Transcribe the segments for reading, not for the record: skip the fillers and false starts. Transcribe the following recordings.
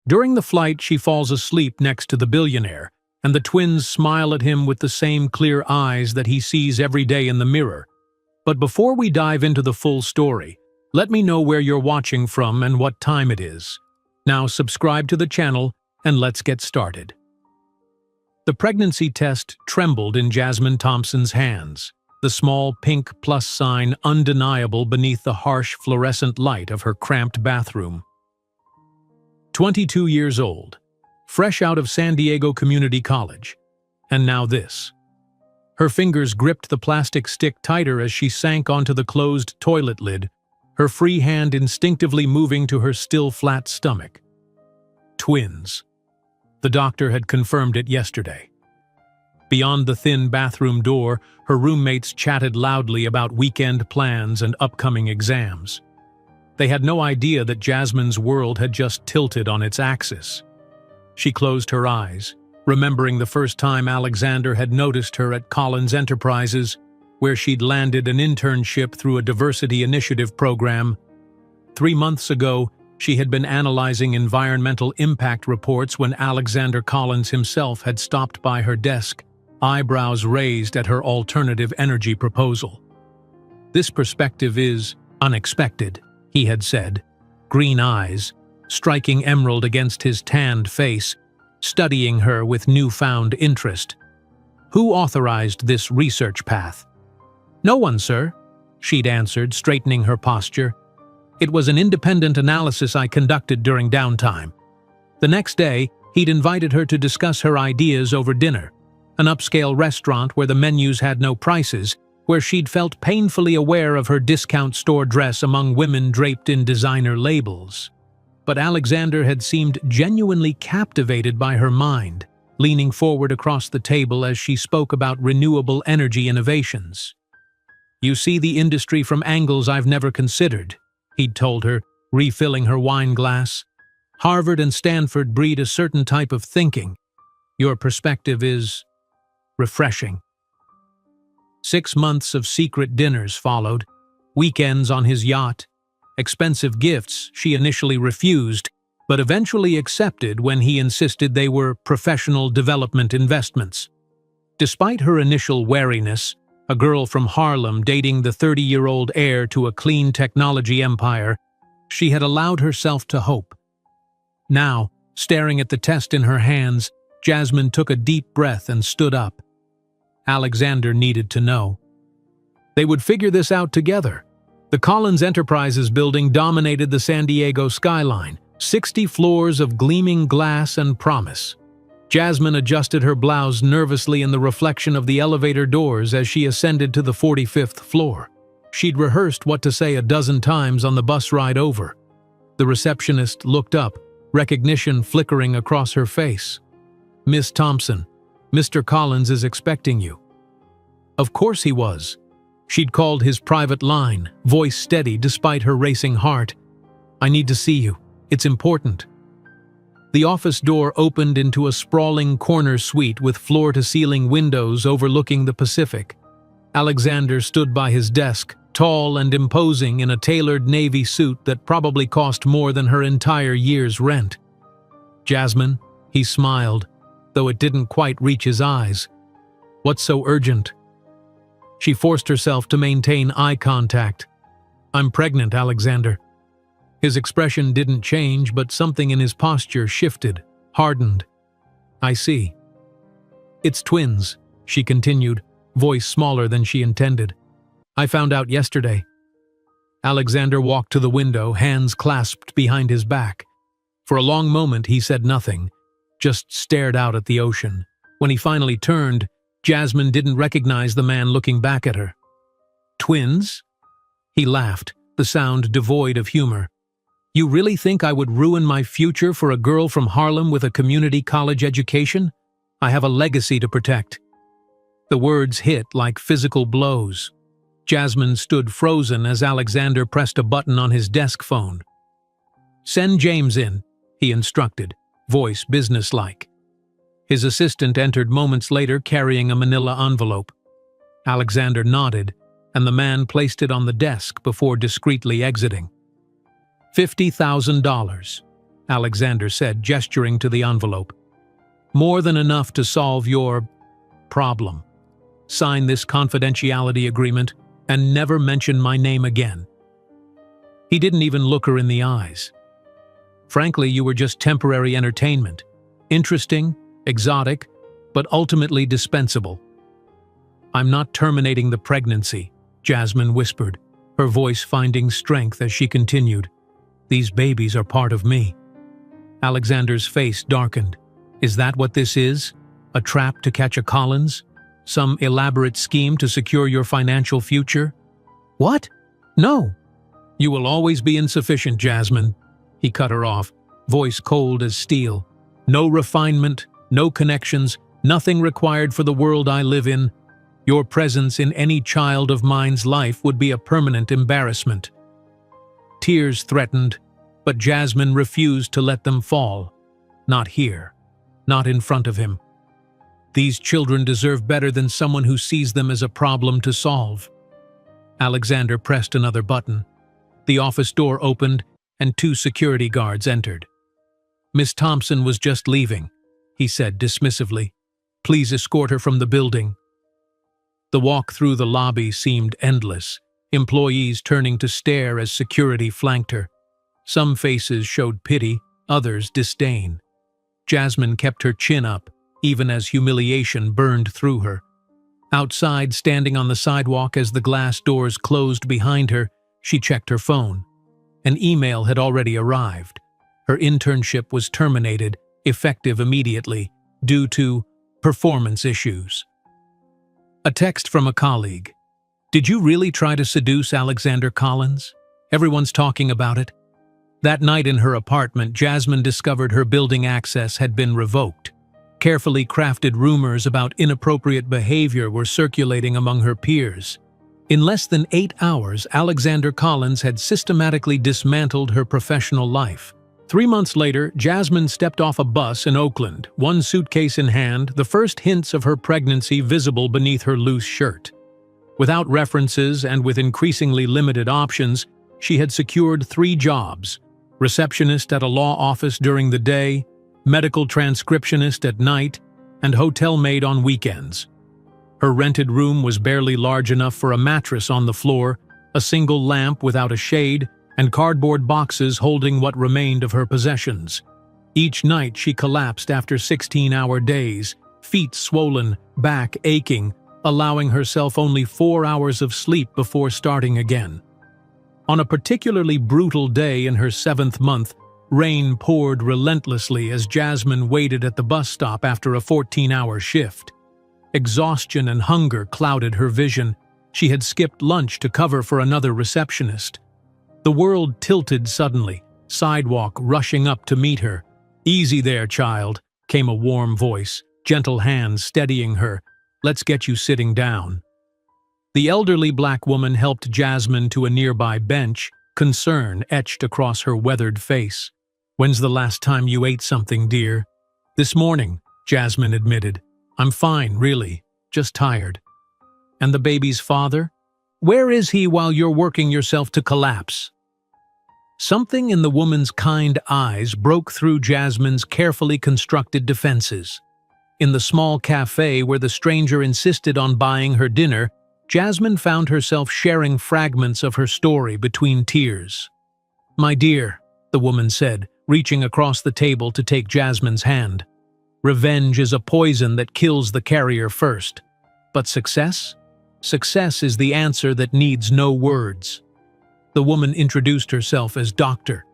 During the flight, she falls asleep next to the billionaire, and the twins smile at him with the same clear eyes that he sees every day in the mirror. But before we dive into the full story, let me know where you're watching from and what time it is. Now subscribe to the channel and let's get started. The pregnancy test trembled in Jasmine Thompson's hands, the small pink plus sign undeniable beneath the harsh fluorescent light of her cramped bathroom. 22 years old, fresh out of San Diego Community College, and now this. Her fingers gripped the plastic stick tighter as she sank onto the closed toilet lid, her free hand instinctively moving to her still flat stomach. Twins. The doctor had confirmed it yesterday. Beyond the thin bathroom door, her roommates chatted loudly about weekend plans and upcoming exams. They had no idea that Jasmine's world had just tilted on its axis. She closed her eyes, remembering the first time Alexander had noticed her at Collins Enterprises, where she'd landed an internship through a diversity initiative program. 3 months ago, she had been analyzing environmental impact reports when Alexander Collins himself had stopped by her desk, eyebrows raised at her alternative energy proposal. "This perspective is unexpected," he had said, green eyes, striking emerald against his tanned face, studying her with newfound interest. "Who authorized this research path?" "No one, sir," she'd answered, straightening her posture. "It was an independent analysis I conducted during downtime." The next day, he'd invited her to discuss her ideas over dinner, an upscale restaurant where the menus had no prices, where she'd felt painfully aware of her discount store dress among women draped in designer labels. But Alexander had seemed genuinely captivated by her mind, leaning forward across the table as she spoke about renewable energy innovations. "You see the industry from angles I've never considered," he'd told her, refilling her wine glass. "Harvard and Stanford breed a certain type of thinking. Your perspective is refreshing." 6 months of secret dinners followed, weekends on his yacht, expensive gifts she initially refused, but eventually accepted when he insisted they were professional development investments. Despite her initial wariness, a girl from Harlem dating the 30-year-old heir to a clean technology empire, she had allowed herself to hope. Now, staring at the test in her hands, Jasmine took a deep breath and stood up. Alexander needed to know. They would figure this out together. The Collins Enterprises building dominated the San Diego skyline, 60 floors of gleaming glass and promise. Jasmine adjusted her blouse nervously in the reflection of the elevator doors as she ascended to the 45th floor. She'd rehearsed what to say a dozen times on the bus ride over. The receptionist looked up, recognition flickering across her face. "Miss Thompson, Mr. Collins is expecting you." Of course he was. She'd called his private line, voice steady despite her racing heart. "I need to see you. It's important." The office door opened into a sprawling corner suite with floor-to-ceiling windows overlooking the Pacific. Alexander stood by his desk, tall and imposing in a tailored navy suit that probably cost more than her entire year's rent. "Jasmine," he smiled, though it didn't quite reach his eyes. "What's so urgent?" She forced herself to maintain eye contact. "I'm pregnant, Alexander." His expression didn't change, but something in his posture shifted, hardened. "I see." "It's twins," she continued, voice smaller than she intended. "I found out yesterday." Alexander walked to the window, hands clasped behind his back. For a long moment he said nothing, just stared out at the ocean. When he finally turned, Jasmine didn't recognize the man looking back at her. "Twins?" He laughed, the sound devoid of humor. "You really think I would ruin my future for a girl from Harlem with a community college education? I have a legacy to protect." The words hit like physical blows. Jasmine stood frozen as Alexander pressed a button on his desk phone. "Send James in," he instructed, voice businesslike. His assistant entered moments later carrying a manila envelope. Alexander nodded, and the man placed it on the desk before discreetly exiting. $50,000. Alexander said, gesturing to the envelope. "More than enough to solve your problem. Sign this confidentiality agreement and never mention my name again." He didn't even look her in the eyes. "Frankly, you were just temporary entertainment. Interesting, exotic, but ultimately dispensable." "I'm not terminating the pregnancy," Jasmine whispered, her voice finding strength as she continued. "These babies are part of me." Alexander's face darkened. "Is that what this is? A trap to catch a Collins? Some elaborate scheme to secure your financial future?" "What? No." "You will always be insufficient, Jasmine," he cut her off, voice cold as steel. "No refinement, no connections, nothing required for the world I live in. Your presence in any child of mine's life would be a permanent embarrassment." Tears threatened, but Jasmine refused to let them fall. Not here. Not in front of him. These children deserve better than someone who sees them as a problem to solve. Alexander pressed another button. The office door opened, and 2 security guards entered. "Miss Thompson was just leaving," he said dismissively. "Please escort her from the building." The walk through the lobby seemed endless, employees turning to stare as security flanked her. Some faces showed pity, others disdain. Jasmine kept her chin up, even as humiliation burned through her. Outside, standing on the sidewalk as the glass doors closed behind her, she checked her phone. An email had already arrived. Her internship was terminated, effective immediately, due to performance issues. A text from a colleague. "Did you really try to seduce Alexander Collins? Everyone's talking about it." That night in her apartment, Jasmine discovered her building access had been revoked. Carefully crafted rumors about inappropriate behavior were circulating among her peers. In less than 8 hours, Alexander Collins had systematically dismantled her professional life. 3 months later, Jasmine stepped off a bus in Oakland, one suitcase in hand, the first hints of her pregnancy visible beneath her loose shirt. Without references and with increasingly limited options, she had secured 3 jobs: receptionist at a law office during the day, medical transcriptionist at night, and hotel maid on weekends. Her rented room was barely large enough for a mattress on the floor, a single lamp without a shade, and cardboard boxes holding what remained of her possessions. Each night she collapsed after 16-hour days, feet swollen, back aching, allowing herself only 4 hours of sleep before starting again. On a particularly brutal day in her 7th month, rain poured relentlessly as Jasmine waited at the bus stop after a 14-hour shift. Exhaustion and hunger clouded her vision. She had skipped lunch to cover for another receptionist. The world tilted suddenly, sidewalk rushing up to meet her. "Easy there, child," came a warm voice, gentle hands steadying her. "Let's get you sitting down." The elderly black woman helped Jasmine to a nearby bench, concern etched across her weathered face. "When's the last time you ate something, dear?" "This morning," Jasmine admitted. "I'm fine, really, just tired." "And the baby's father? Where is he while you're working yourself to collapse?" Something in the woman's kind eyes broke through Jasmine's carefully constructed defenses. In the small cafe where the stranger insisted on buying her dinner, Jasmine found herself sharing fragments of her story between tears. "My dear," the woman said, reaching across the table to take Jasmine's hand. "Revenge is a poison that kills the carrier first. But success? Success is the answer that needs no words." The woman introduced herself as Dr.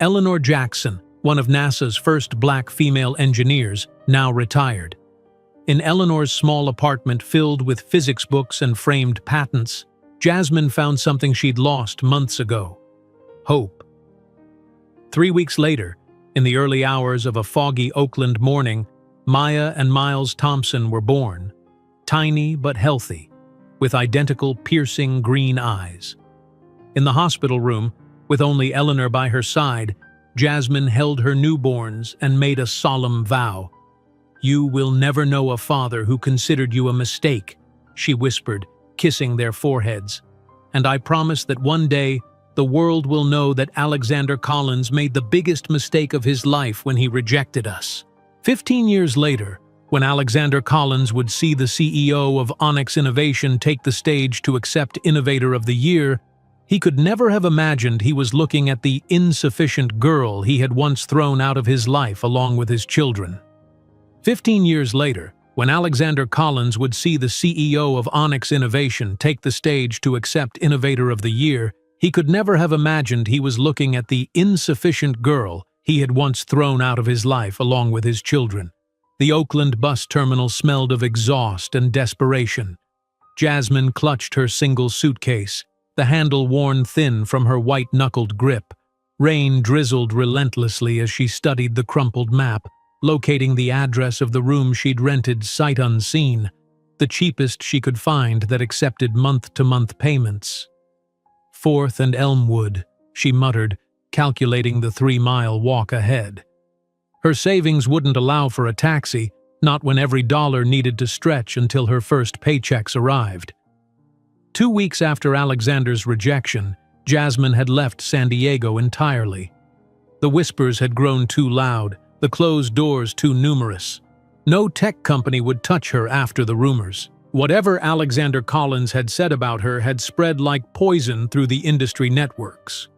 Eleanor Jackson, one of NASA's first black female engineers, now retired. In Eleanor's small apartment filled with physics books and framed patents, Jasmine found something she'd lost months ago: hope. 3 weeks later, in the early hours of a foggy Oakland morning, Maya and Miles Thompson were born, tiny but healthy, with identical piercing green eyes. In the hospital room, with only Eleanor by her side, Jasmine held her newborns and made a solemn vow. "You will never know a father who considered you a mistake," she whispered, kissing their foreheads. "And I promise that one day, the world will know that Alexander Collins made the biggest mistake of his life when he rejected us. 15 years later, when Alexander Collins would see the CEO of Onyx Innovation take the stage to accept Innovator of the Year, he could never have imagined he was looking at the insufficient girl he had once thrown out of his life along with his children. 15 years later, when Alexander Collins would see the CEO of Onyx Innovation take the stage to accept Innovator of the Year, he could never have imagined he was looking at the insufficient girl he had once thrown out of his life along with his children. The Oakland bus terminal smelled of exhaust and desperation. Jasmine clutched her single suitcase, the handle worn thin from her white-knuckled grip. Rain drizzled relentlessly as she studied the crumpled map, locating the address of the room she'd rented sight unseen, the cheapest she could find that accepted month-to-month payments. 4th and Elmwood, she muttered, calculating the 3-mile walk ahead. Her savings wouldn't allow for a taxi, not when every dollar needed to stretch until her first paychecks arrived. 2 weeks after Alexander's rejection, Jasmine had left San Diego entirely. The whispers had grown too loud, the closed doors too numerous. No tech company would touch her after the rumors. Whatever Alexander Collins had said about her had spread like poison through the industry networks.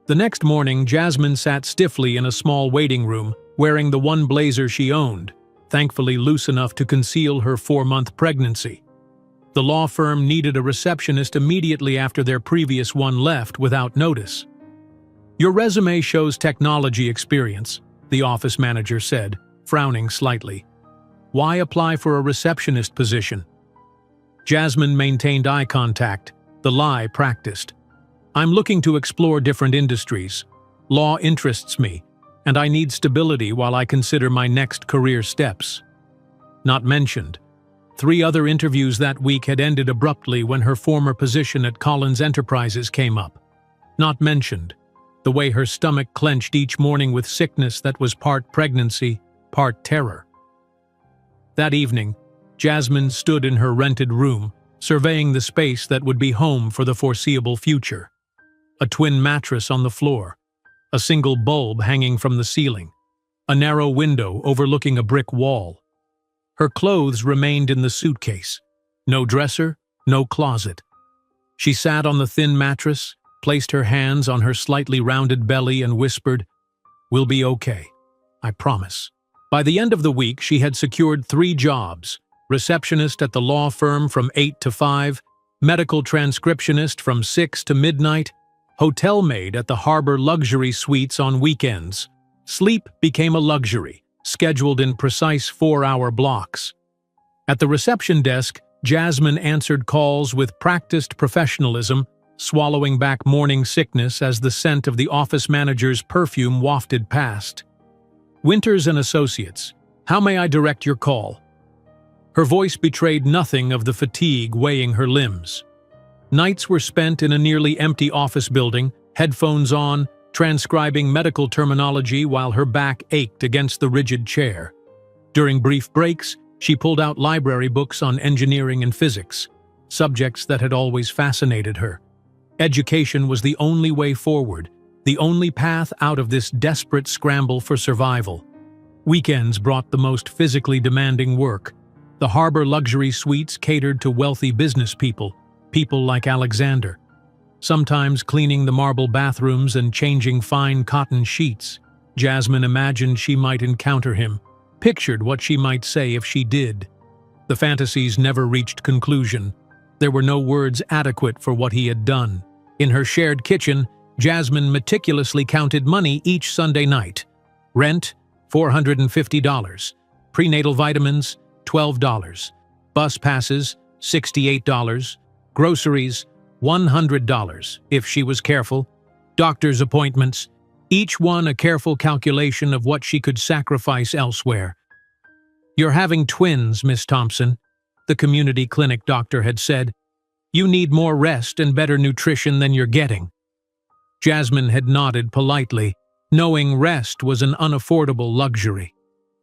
The next morning, Jasmine sat stiffly in a small waiting room, wearing the one blazer she owned, thankfully loose enough to conceal her 4-month pregnancy. The law firm needed a receptionist immediately after their previous one left without notice. "Your resume shows technology experience," the office manager said, frowning slightly. "Why apply for a receptionist position?" Jasmine maintained eye contact, the lie practiced. "I'm looking to explore different industries. Law interests me, and I need stability while I consider my next career steps." Not mentioned. 3 other interviews that week had ended abruptly when her former position at Collins Enterprises came up. Not mentioned. The way her stomach clenched each morning with sickness that was part pregnancy, part terror. That evening, Jasmine stood in her rented room, surveying the space that would be home for the foreseeable future. A twin mattress on the floor, a single bulb hanging from the ceiling, a narrow window overlooking a brick wall. Her clothes remained in the suitcase. No dresser, no closet. She sat on the thin mattress, placed her hands on her slightly rounded belly and whispered, "We'll be okay. I promise." By the end of the week, she had secured 3 jobs: receptionist at the law firm from 8 to 5, medical transcriptionist from 6 to midnight, hotel maid at the Harbor Luxury Suites on weekends. Sleep became a luxury, scheduled in precise 4-hour blocks. At the reception desk, Jasmine answered calls with practiced professionalism, swallowing back morning sickness as the scent of the office manager's perfume wafted past. "Winters and Associates, how may I direct your call?" Her voice betrayed nothing of the fatigue weighing her limbs. Nights were spent in a nearly empty office building, headphones on, transcribing medical terminology while her back ached against the rigid chair. During brief breaks, she pulled out library books on engineering and physics, subjects that had always fascinated her. Education was the only way forward, the only path out of this desperate scramble for survival. Weekends brought the most physically demanding work. The Harbor Luxury Suites catered to wealthy business people, people like Alexander. Sometimes cleaning the marble bathrooms and changing fine cotton sheets, Jasmine imagined she might encounter him, pictured what she might say if she did. The fantasies never reached conclusion. There were no words adequate for what he had done. In her shared kitchen, Jasmine meticulously counted money each Sunday night. Rent, $450. Prenatal vitamins, $12. Bus passes, $68. Groceries, $100, if she was careful. Doctor's appointments, each one a careful calculation of what she could sacrifice elsewhere. "You're having twins, Miss Thompson," the community clinic doctor had said. "You need more rest and better nutrition than you're getting." Jasmine had nodded politely, knowing rest was an unaffordable luxury.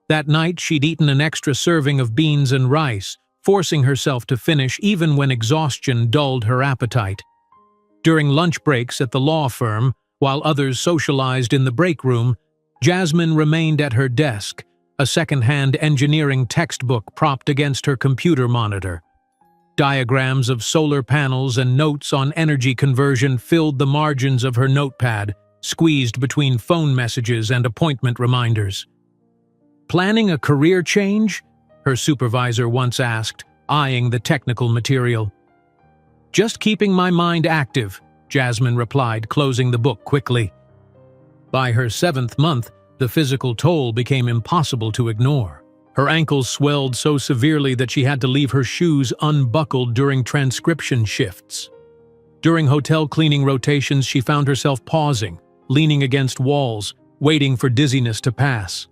That night she'd eaten an extra serving of beans and rice, forcing herself to finish even when exhaustion dulled her appetite. During lunch breaks at the law firm, while others socialized in the break room, Jasmine remained at her desk, a second-hand engineering textbook propped against her computer monitor. Diagrams of solar panels and notes on energy conversion filled the margins of her notepad, squeezed between phone messages and appointment reminders. "Planning a career change?" her supervisor once asked, eyeing the technical material. "Just keeping my mind active," Jasmine replied, closing the book quickly. By her 7th month, the physical toll became impossible to ignore. Her ankles swelled so severely that she had to leave her shoes unbuckled during transcription shifts. During hotel cleaning rotations, she found herself pausing, leaning against walls, waiting for dizziness to pass.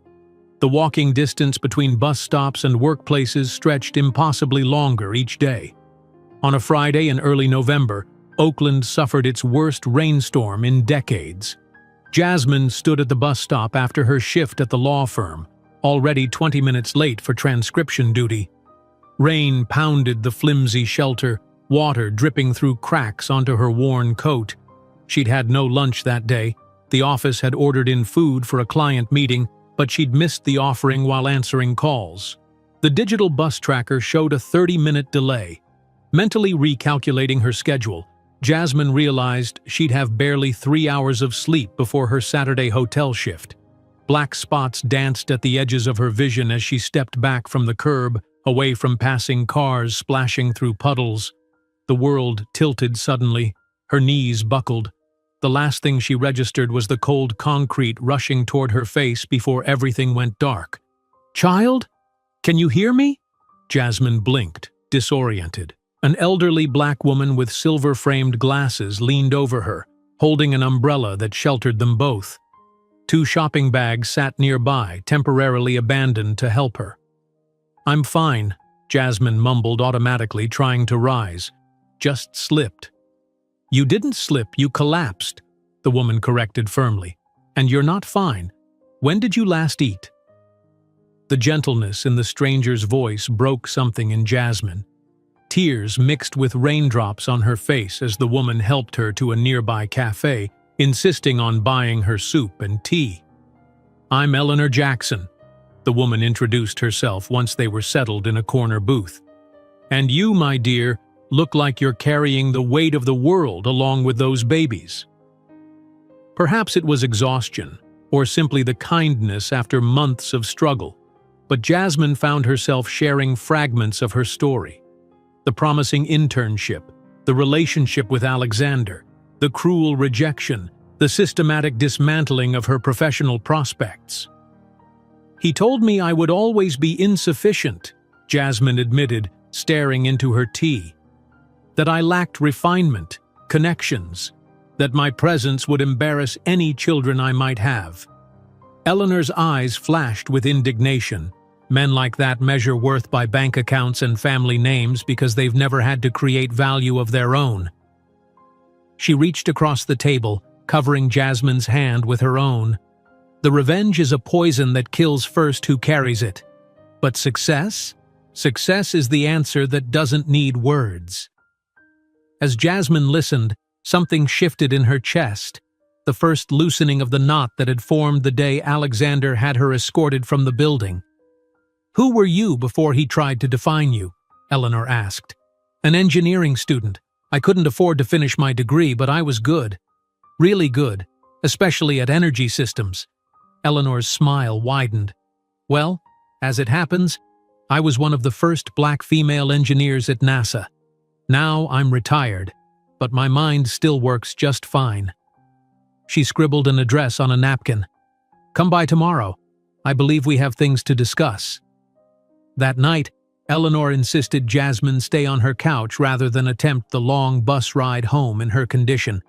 The walking distance between bus stops and workplaces stretched impossibly longer each day. On a Friday in early November, Oakland suffered its worst rainstorm in decades. Jasmine stood at the bus stop after her shift at the law firm, already 20 minutes late for transcription duty. Rain pounded the flimsy shelter, water dripping through cracks onto her worn coat. She'd had no lunch that day. The office had ordered in food for a client meeting, but she'd missed the offering while answering calls. The digital bus tracker showed a 30-minute delay. Mentally recalculating her schedule, Jasmine realized she'd have barely 3 hours of sleep before her Saturday hotel shift. Black spots danced at the edges of her vision as she stepped back from the curb, away from passing cars splashing through puddles. The world tilted suddenly. Her knees buckled. The last thing she registered was the cold concrete rushing toward her face before everything went dark. "Child? Can you hear me?" Jasmine blinked, disoriented. An elderly black woman with silver-framed glasses leaned over her, holding an umbrella that sheltered them both. 2 shopping bags sat nearby, temporarily abandoned to help her. "I'm fine," Jasmine mumbled automatically, trying to rise. "Just slipped." "You didn't slip, you collapsed," the woman corrected firmly. "And you're not fine. When did you last eat?" The gentleness in the stranger's voice broke something in Jasmine. Tears mixed with raindrops on her face as the woman helped her to a nearby cafe, insisting on buying her soup and tea. "I'm Eleanor Jackson," the woman introduced herself once they were settled in a corner booth. "And you, my dear, look like you're carrying the weight of the world along with those babies." Perhaps it was exhaustion, or simply the kindness after months of struggle, but Jasmine found herself sharing fragments of her story. The promising internship, the relationship with Alexander, the cruel rejection, the systematic dismantling of her professional prospects. "He told me I would always be insufficient," Jasmine admitted, staring into her tea. "That I lacked refinement, connections, that my presence would embarrass any children I might have." Eleanor's eyes flashed with indignation. Men like that measure worth by bank accounts and family names because they've never had to create value of their own. She reached across the table, covering Jasmine's hand with her own. "The revenge is a poison that kills first who carries it. But success? Success is the answer that doesn't need words." As Jasmine listened, something shifted in her chest, the first loosening of the knot that had formed the day Alexander had her escorted from the building. "Who were you before he tried to define you?" Eleanor asked. "An engineering student. I couldn't afford to finish my degree, but I was good. Really good, especially at energy systems." Eleanor's smile widened. "Well, as it happens, I was one of the first black female engineers at NASA. Now I'm retired, but my mind still works just fine." She scribbled an address on a napkin. "Come by tomorrow. I believe we have things to discuss." That night, Eleanor insisted Jasmine stay on her couch rather than attempt the long bus ride home in her condition.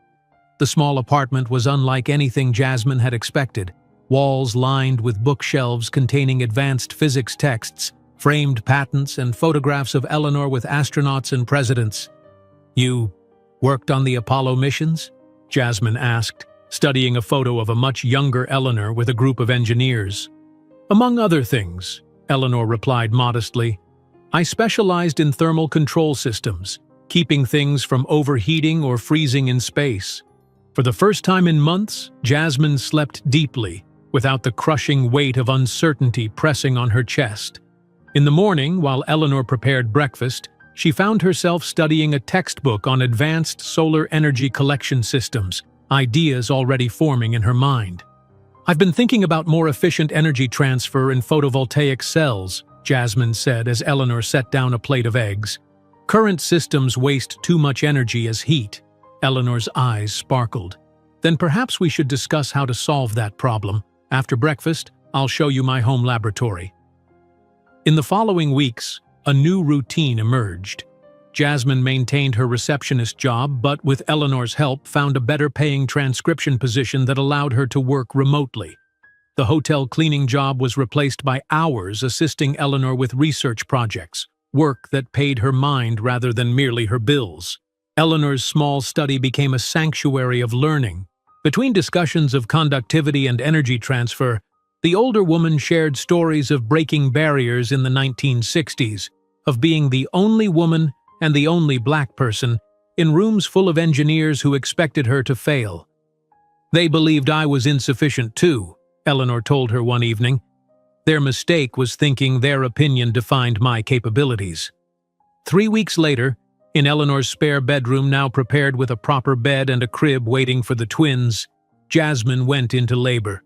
The small apartment was unlike anything Jasmine had expected. Walls lined with bookshelves containing advanced physics texts, framed patents, and photographs of Eleanor with astronauts and presidents. "You worked on the Apollo missions?" Jasmine asked, studying a photo of a much younger Eleanor with a group of engineers. "Among other things," Eleanor replied modestly. "I specialized in thermal control systems, keeping things from overheating or freezing in space. For the first time in months, Jasmine slept deeply, without the crushing weight of uncertainty pressing on her chest. In the morning, while Eleanor prepared breakfast, she found herself studying a textbook on advanced solar energy collection systems, ideas already forming in her mind. "I've been thinking about more efficient energy transfer in photovoltaic cells," Jasmine said as Eleanor set down a plate of eggs. "Current systems waste too much energy as heat." Eleanor's eyes sparkled. "Then perhaps we should discuss how to solve that problem. After breakfast, I'll show you my home laboratory." In the following weeks, a new routine emerged. Jasmine maintained her receptionist job, but with Eleanor's help found a better-paying transcription position that allowed her to work remotely. The hotel cleaning job was replaced by hours assisting Eleanor with research projects, work that paid her mind rather than merely her bills. Eleanor's small study became a sanctuary of learning. Between discussions of conductivity and energy transfer, the older woman shared stories of breaking barriers in the 1960s, of being the only woman and the only black person in rooms full of engineers who expected her to fail. "They believed I was insufficient too," Eleanor told her one evening. "Their mistake was thinking their opinion defined my capabilities." 3 weeks later, in Eleanor's spare bedroom now prepared with a proper bed and a crib waiting for the twins, Jasmine went into labor.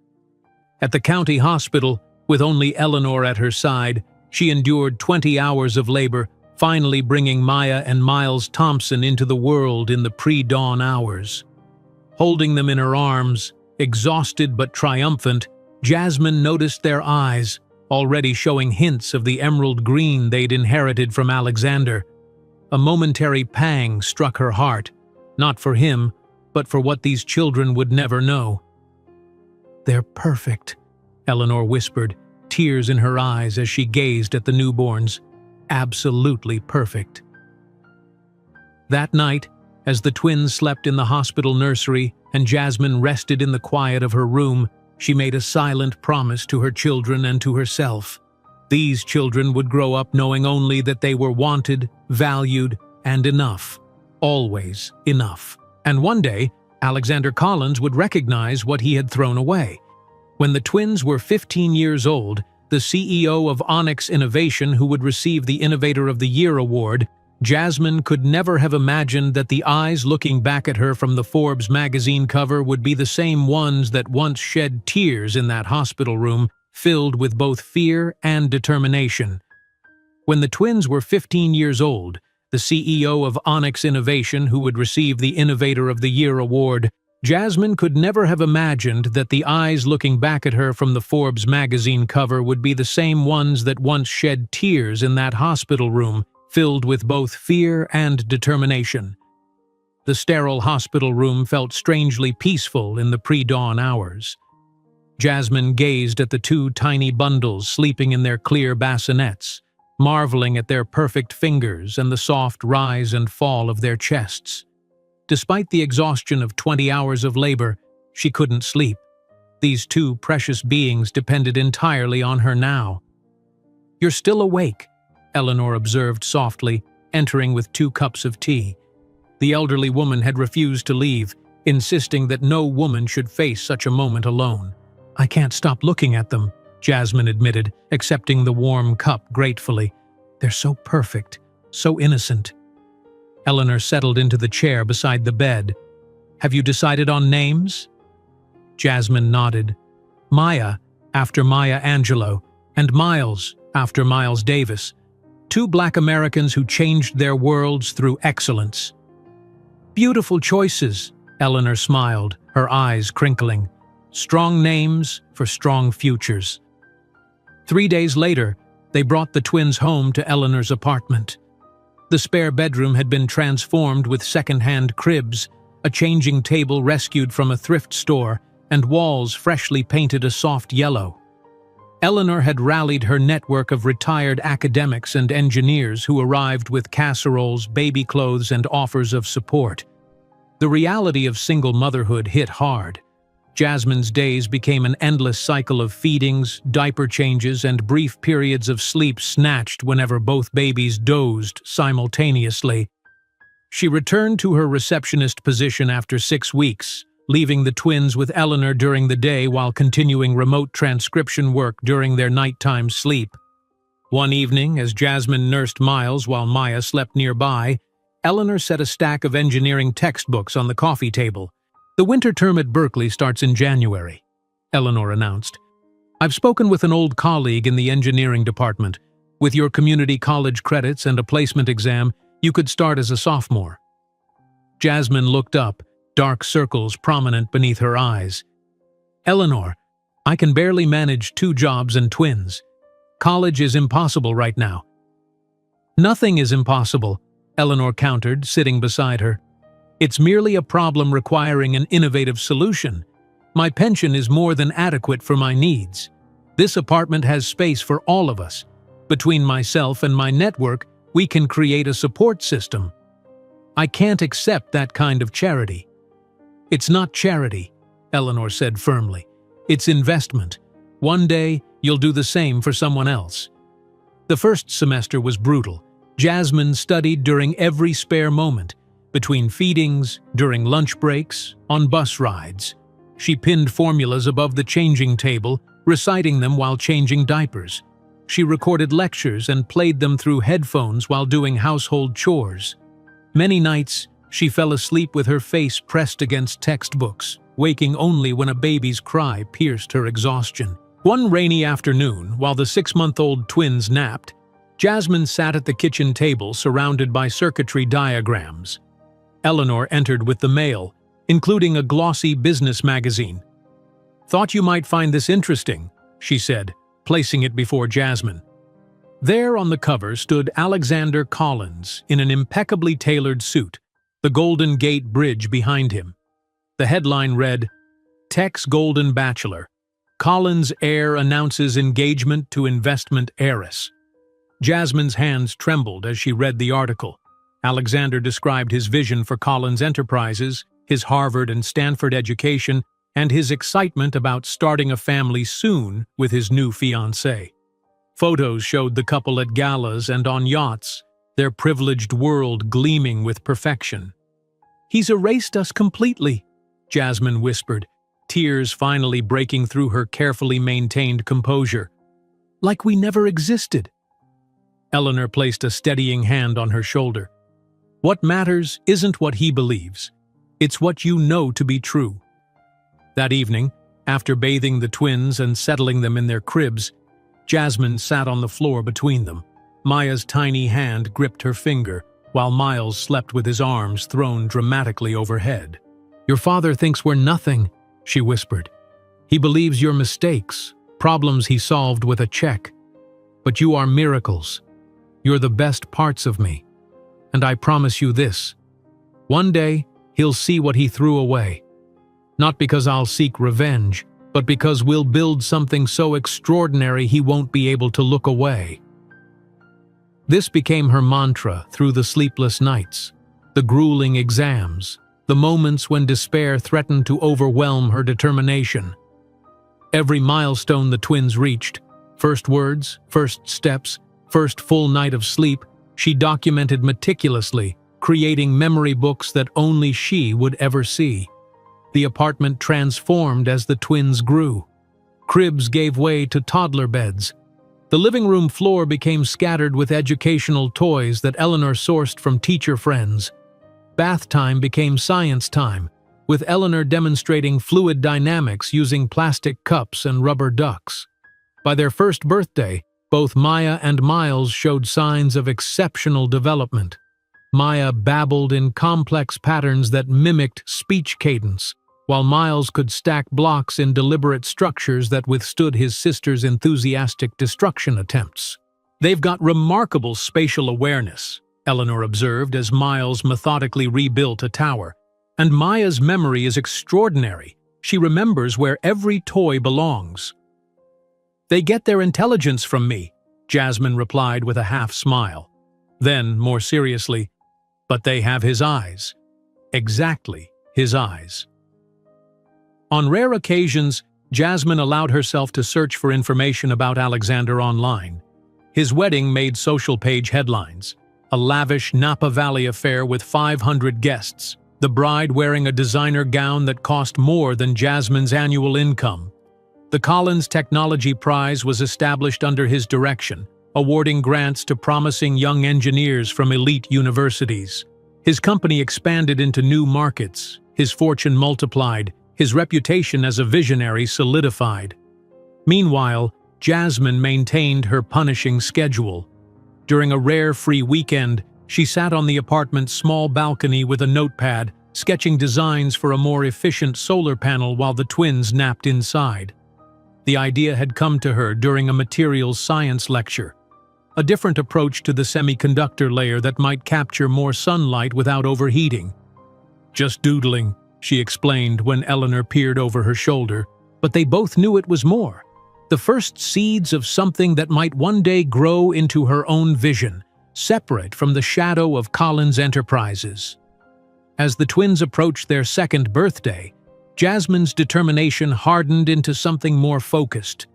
At the county hospital, with only Eleanor at her side, she endured 20 hours of labor, finally bringing Maya and Miles Thompson into the world in the pre-dawn hours. Holding them in her arms, exhausted but triumphant, Jasmine noticed their eyes, already showing hints of the emerald green they'd inherited from Alexander. A momentary pang struck her heart, not for him, but for what these children would never know. "They're perfect," Eleanor whispered, tears in her eyes as she gazed at the newborns. "Absolutely perfect." That night, as the twins slept in the hospital nursery and Jasmine rested in the quiet of her room, she made a silent promise to her children and to herself. These children would grow up knowing only that they were wanted, valued, and enough. Always enough. And one day, Alexander Collins would recognize what he had thrown away. When the twins were 15 years old, the CEO of Onyx Innovation, who would receive the Innovator of the Year award, Jasmine could never have imagined that the eyes looking back at her from the Forbes magazine cover would be the same ones that once shed tears in that hospital room, filled with both fear and determination. When the twins were 15 years old, the CEO of Onyx Innovation, who would receive the Innovator of the Year award, Jasmine could never have imagined that the eyes looking back at her from the Forbes magazine cover would be the same ones that once shed tears in that hospital room, filled with both fear and determination. The sterile hospital room felt strangely peaceful in the pre-dawn hours. Jasmine gazed at the two tiny bundles sleeping in their clear bassinets, marveling at their perfect fingers and the soft rise and fall of their chests. Despite the exhaustion of 20 hours of labor, she couldn't sleep. These two precious beings depended entirely on her now. "You're still awake," Eleanor observed softly, entering with 2 cups of tea. The elderly woman had refused to leave, insisting that no woman should face such a moment alone. "I can't stop looking at them," Jasmine admitted, accepting the warm cup gratefully. "They're so perfect, so innocent." Eleanor settled into the chair beside the bed. "Have you decided on names?" Jasmine nodded. "Maya, after Maya Angelou, and Miles, after Miles Davis. 2 Black Americans who changed their worlds through excellence." "Beautiful choices," Eleanor smiled, her eyes crinkling. "Strong names for strong futures." 3 days later, they brought the twins home to Eleanor's apartment. The spare bedroom had been transformed with second-hand cribs, a changing table rescued from a thrift store, and walls freshly painted a soft yellow. Eleanor had rallied her network of retired academics and engineers who arrived with casseroles, baby clothes, and offers of support. The reality of single motherhood hit hard. Jasmine's days became an endless cycle of feedings, diaper changes, and brief periods of sleep snatched whenever both babies dozed simultaneously. She returned to her receptionist position after 6 weeks, leaving the twins with Eleanor during the day while continuing remote transcription work during their nighttime sleep. One evening, as Jasmine nursed Miles while Maya slept nearby, Eleanor set a stack of engineering textbooks on the coffee table. "The winter term at Berkeley starts in January," Eleanor announced. "I've spoken with an old colleague in the engineering department. With your community college credits and a placement exam, you could start as a sophomore." Jasmine looked up, dark circles prominent beneath her eyes. "Eleanor, I can barely manage 2 jobs and twins. College is impossible right now." "Nothing is impossible," Eleanor countered, sitting beside her. "It's merely a problem requiring an innovative solution. My pension is more than adequate for my needs. This apartment has space for all of us. Between myself and my network, we can create a support system. I can't accept that kind of charity." "It's not charity," Eleanor said firmly. "It's investment. One day, you'll do the same for someone else." The first semester was brutal. Jasmine studied during every spare moment, between feedings, during lunch breaks, on bus rides. She pinned formulas above the changing table, reciting them while changing diapers. She recorded lectures and played them through headphones while doing household chores. Many nights, she fell asleep with her face pressed against textbooks, waking only when a baby's cry pierced her exhaustion. One rainy afternoon, while the 6-month-old twins napped, Jasmine sat at the kitchen table surrounded by circuitry diagrams. Eleanor entered with the mail, including a glossy business magazine. "Thought you might find this interesting," she said, placing it before Jasmine. There on the cover stood Alexander Collins in an impeccably tailored suit, the Golden Gate Bridge behind him. The headline read, "Tech's Golden Bachelor. Collins' heir announces engagement to investment heiress." Jasmine's hands trembled as she read the article. Alexander described his vision for Collins Enterprises, his Harvard and Stanford education, and his excitement about starting a family soon with his new fiancée. Photos showed the couple at galas and on yachts, their privileged world gleaming with perfection. "He's erased us completely," Jasmine whispered, tears finally breaking through her carefully maintained composure. "Like we never existed." Eleanor placed a steadying hand on her shoulder. "What matters isn't what he believes. It's what you know to be true." That evening, after bathing the twins and settling them in their cribs, Jasmine sat on the floor between them. Maya's tiny hand gripped her finger, while Miles slept with his arms thrown dramatically overhead. "Your father thinks we're nothing," she whispered. "He believes you're mistakes, problems he solved with a check. But you are miracles. You're the best parts of me. And I promise you this. One day, he'll see what he threw away. Not because I'll seek revenge, but because we'll build something so extraordinary he won't be able to look away." This became her mantra through the sleepless nights, the grueling exams, the moments when despair threatened to overwhelm her determination. Every milestone the twins reached, first words, first steps, first full night of sleep, she documented meticulously, creating memory books that only she would ever see. The apartment transformed as the twins grew. Cribs gave way to toddler beds. The living room floor became scattered with educational toys that Eleanor sourced from teacher friends. Bath time became science time, with Eleanor demonstrating fluid dynamics using plastic cups and rubber ducks. By their first birthday, both Maya and Miles showed signs of exceptional development. Maya babbled in complex patterns that mimicked speech cadence, while Miles could stack blocks in deliberate structures that withstood his sister's enthusiastic destruction attempts. "They've got remarkable spatial awareness," Eleanor observed as Miles methodically rebuilt a tower. "And Maya's memory is extraordinary. She remembers where every toy belongs." "They get their intelligence from me," Jasmine replied with a half-smile. Then, more seriously, "But they have his eyes. Exactly his eyes." On rare occasions, Jasmine allowed herself to search for information about Alexander online. His wedding made social page headlines. a lavish Napa Valley affair with 500 guests, the bride wearing a designer gown that cost more than Jasmine's annual income. The Collins Technology Prize was established under his direction, awarding grants to promising young engineers from elite universities. His company expanded into new markets, his fortune multiplied, his reputation as a visionary solidified. Meanwhile, Jasmine maintained her punishing schedule. During a rare free weekend, she sat on the apartment's small balcony with a notepad, sketching designs for a more efficient solar panel while the twins napped inside. The idea had come to her during a materials science lecture, a different approach to the semiconductor layer that might capture more sunlight without overheating. "Just doodling," she explained when Eleanor peered over her shoulder, but they both knew it was more. The first seeds of something that might one day grow into her own vision, separate from the shadow of Collins Enterprises. As the twins approached their second birthday, Jasmine's determination hardened into something more focused.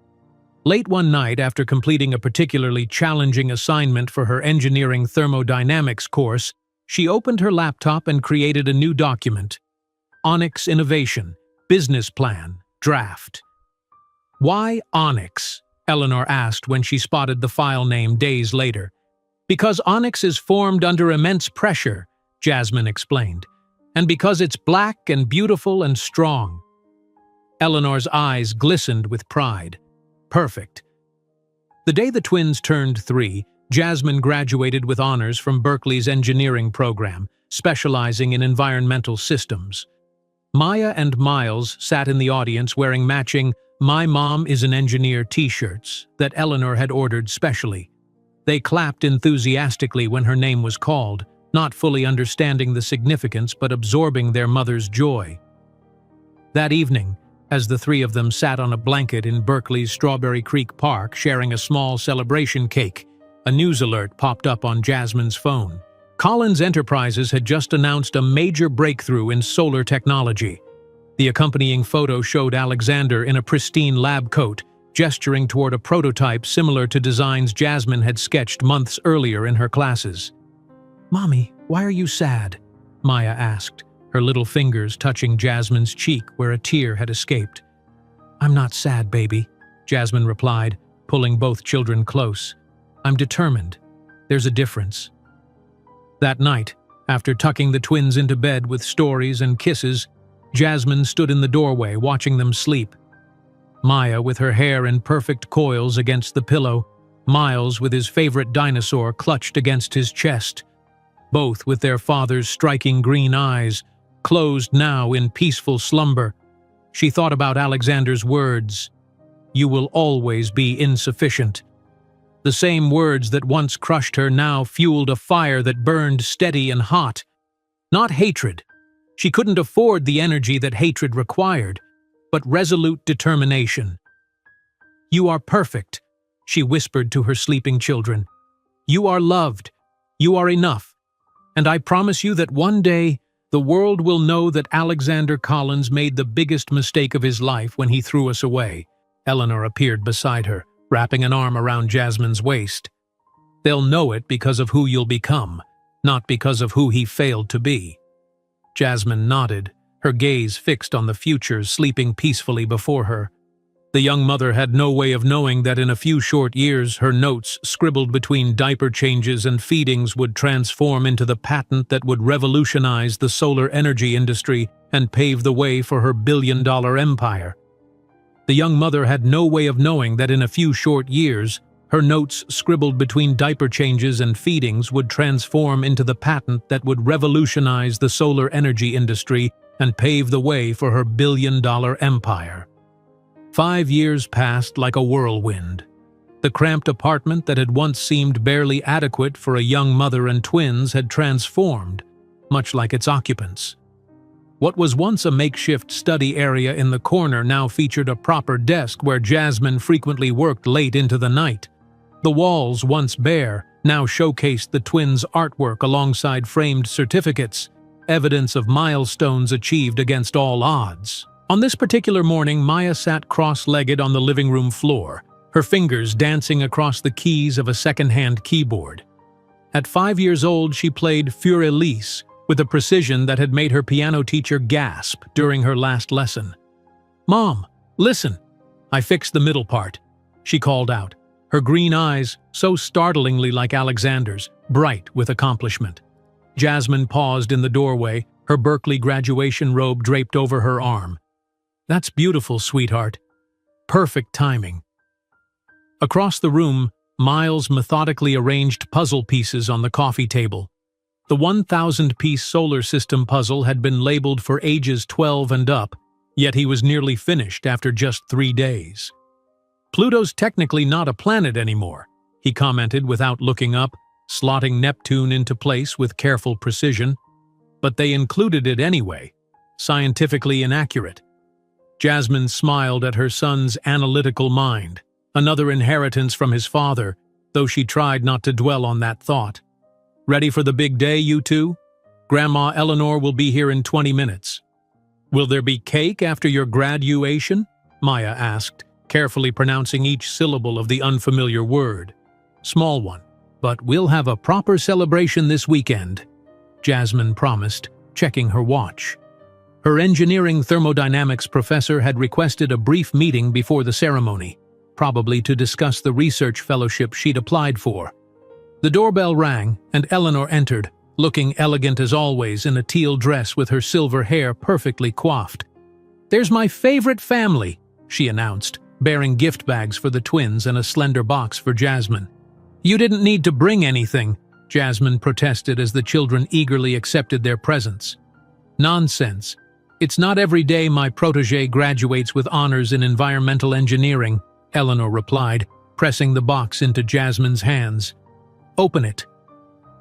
Late one night, after completing a particularly challenging assignment for her engineering thermodynamics course, she opened her laptop and created a new document. Onyx Innovation, Business Plan, Draft. "Why Onyx?" Eleanor asked when she spotted the file name days later. "Because onyx is formed under immense pressure," Jasmine explained, "and because it's black and beautiful and strong." Eleanor's eyes glistened with pride. Perfect. The day the twins turned 3, Jasmine graduated with honors from Berkeley's engineering program, specializing in environmental systems. Maya and Miles sat in the audience wearing matching "My Mom is an Engineer" t-shirts that Eleanor had ordered specially. They clapped enthusiastically when her name was called, not fully understanding the significance but absorbing their mother's joy. That evening, as the 3 of them sat on a blanket in Berkeley's Strawberry Creek Park sharing a small celebration cake, a news alert popped up on Jasmine's phone. Collins Enterprises had just announced a major breakthrough in solar technology. The accompanying photo showed Alexander in a pristine lab coat, gesturing toward a prototype similar to designs Jasmine had sketched months earlier in her classes. "Mommy, why are you sad?" Maya asked, her little fingers touching Jasmine's cheek where a tear had escaped. "I'm not sad, baby," Jasmine replied, pulling both children close. "I'm determined. There's a difference." That night, after tucking the twins into bed with stories and kisses, Jasmine stood in the doorway watching them sleep. Maya with her hair in perfect coils against the pillow, Miles with his favorite dinosaur clutched against his chest, both with their father's striking green eyes, closed now in peaceful slumber. She thought about Alexander's words, "You will always be insufficient." The same words that once crushed her now fueled a fire that burned steady and hot. Not hatred. She couldn't afford the energy that hatred required, but resolute determination. "You are perfect," she whispered to her sleeping children. "You are loved. You are enough. And I promise you that one day, the world will know that Alexander Collins made the biggest mistake of his life when he threw us away." Eleanor appeared beside her, wrapping an arm around Jasmine's waist. "They'll know it because of who you'll become, not because of who he failed to be." Jasmine nodded, her gaze fixed on the future sleeping peacefully before her. The young mother had no way of knowing that in a few short years her notes, scribbled between diaper changes and feedings, would transform into the patent that would revolutionize the solar energy industry and pave the way for her billion-dollar empire. The young mother had no way of knowing that in a few short years, her notes scribbled between diaper changes and feedings would transform into the patent that would revolutionize the solar energy industry and pave the way for her billion-dollar empire. 5 years passed like a whirlwind. The cramped apartment that had once seemed barely adequate for a young mother and twins had transformed, much like its occupants. What was once a makeshift study area in the corner now featured a proper desk where Jasmine frequently worked late into the night. The walls, once bare, now showcased the twins' artwork alongside framed certificates, evidence of milestones achieved against all odds. On this particular morning, Maya sat cross-legged on the living room floor, her fingers dancing across the keys of a second-hand keyboard. At 5 years old, she played Für Elise with a precision that had made her piano teacher gasp during her last lesson. "Mom, listen!" "I fixed the middle part," she called out, her green eyes, so startlingly like Alexander's, bright with accomplishment. Jasmine paused in the doorway, her Berkeley graduation robe draped over her arm. "That's beautiful, sweetheart. Perfect timing." Across the room, Miles methodically arranged puzzle pieces on the coffee table. The 1,000-piece solar system puzzle had been labeled for ages 12 and up, yet he was nearly finished after just 3 days. "Pluto's technically not a planet anymore," he commented without looking up, slotting Neptune into place with careful precision. "But they included it anyway. Scientifically inaccurate." Jasmine smiled at her son's analytical mind, another inheritance from his father, though she tried not to dwell on that thought. "Ready for the big day, you two? Grandma Eleanor will be here in 20 minutes. "Will there be cake after your graduation?" Maya asked, carefully pronouncing each syllable of the unfamiliar word. "Small one, but we'll have a proper celebration this weekend," Jasmine promised, checking her watch. Her engineering thermodynamics professor had requested a brief meeting before the ceremony, probably to discuss the research fellowship she'd applied for. The doorbell rang, and Eleanor entered, looking elegant as always in a teal dress with her silver hair perfectly coiffed. "There's my favorite family," she announced, bearing gift bags for the twins and a slender box for Jasmine. "You didn't need to bring anything," Jasmine protested as the children eagerly accepted their presents. "Nonsense. It's not every day my protégé graduates with honors in environmental engineering," Eleanor replied, pressing the box into Jasmine's hands. "Open it."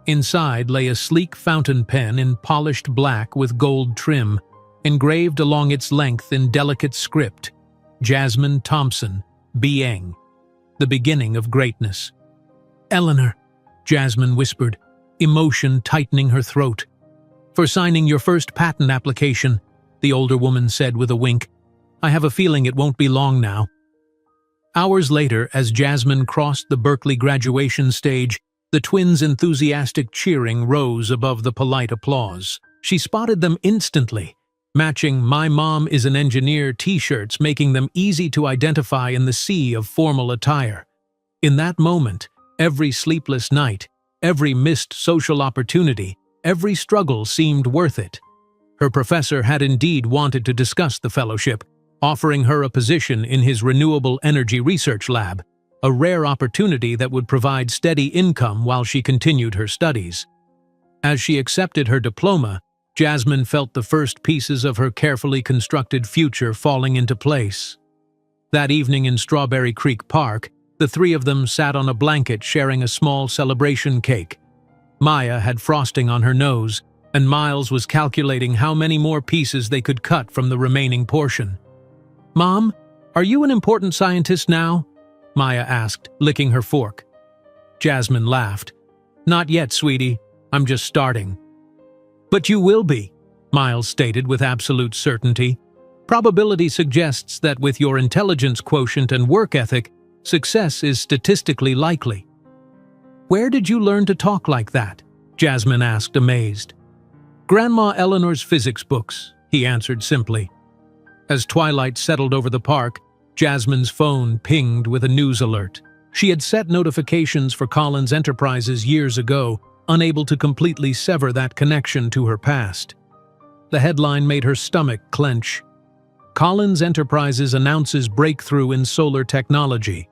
Inside lay a sleek fountain pen in polished black with gold trim, engraved along its length in delicate script, "Jasmine Thompson, B.Eng. The beginning of greatness." "Eleanor," Jasmine whispered, emotion tightening her throat. "For signing your first patent application," the older woman said with a wink. "I have a feeling it won't be long now." Hours later, as Jasmine crossed the Berkeley graduation stage, the twins' enthusiastic cheering rose above the polite applause. She spotted them instantly, matching "My Mom is an Engineer" t-shirts, making them easy to identify in the sea of formal attire. In that moment, every sleepless night, every missed social opportunity, every struggle seemed worth it. Her professor had indeed wanted to discuss the fellowship, offering her a position in his renewable energy research lab, a rare opportunity that would provide steady income while she continued her studies. As she accepted her diploma, Jasmine felt the first pieces of her carefully constructed future falling into place. That evening in Strawberry Creek Park, the three of them sat on a blanket sharing a small celebration cake. Maya had frosting on her nose, and Miles was calculating how many more pieces they could cut from the remaining portion. "Mom, are you an important scientist now?" Maya asked, licking her fork. Jasmine laughed. "Not yet, sweetie. I'm just starting." "But you will be," Miles stated with absolute certainty. "Probability suggests that with your intelligence quotient and work ethic, success is statistically likely." "Where did you learn to talk like that?" Jasmine asked, amazed. "Grandma Eleanor's physics books," he answered simply. As twilight settled over the park, Jasmine's phone pinged with a news alert. She had set notifications for Collins Enterprises years ago, unable to completely sever that connection to her past. The headline made her stomach clench. "Collins Enterprises announces breakthrough in solar technology."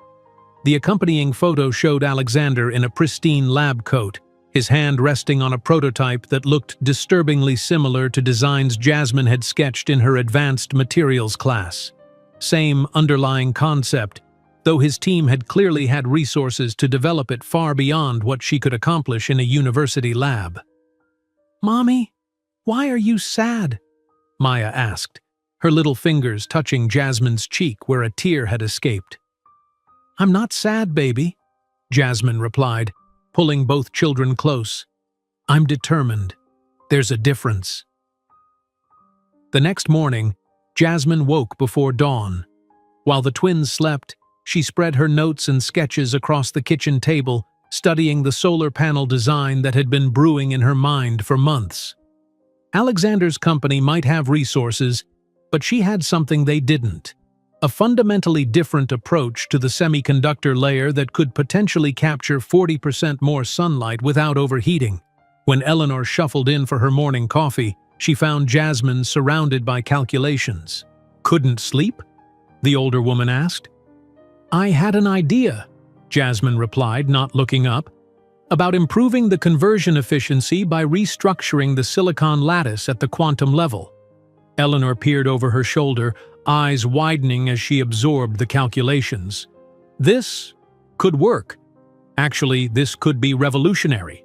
The accompanying photo showed Alexander in a pristine lab coat, his hand resting on a prototype that looked disturbingly similar to designs Jasmine had sketched in her advanced materials class. Same underlying concept, though his team had clearly had resources to develop it far beyond what she could accomplish in a university lab. "Mommy, why are you sad?" Maya asked, her little fingers touching Jasmine's cheek where a tear had escaped. "I'm not sad, baby," Jasmine replied, pulling both children close. "I'm determined. There's a difference." The next morning, Jasmine woke before dawn. While the twins slept, she spread her notes and sketches across the kitchen table, studying the solar panel design that had been brewing in her mind for months. Alexander's company might have resources, but she had something they didn't. A fundamentally different approach to the semiconductor layer that could potentially capture 40% more sunlight without overheating. When Eleanor shuffled in for her morning coffee, she found Jasmine surrounded by calculations. "Couldn't sleep?" the older woman asked. "I had an idea," Jasmine replied, not looking up, "about improving the conversion efficiency by restructuring the silicon lattice at the quantum level." Eleanor peered over her shoulder, eyes widening as she absorbed the calculations. This could work. Actually, this could be revolutionary.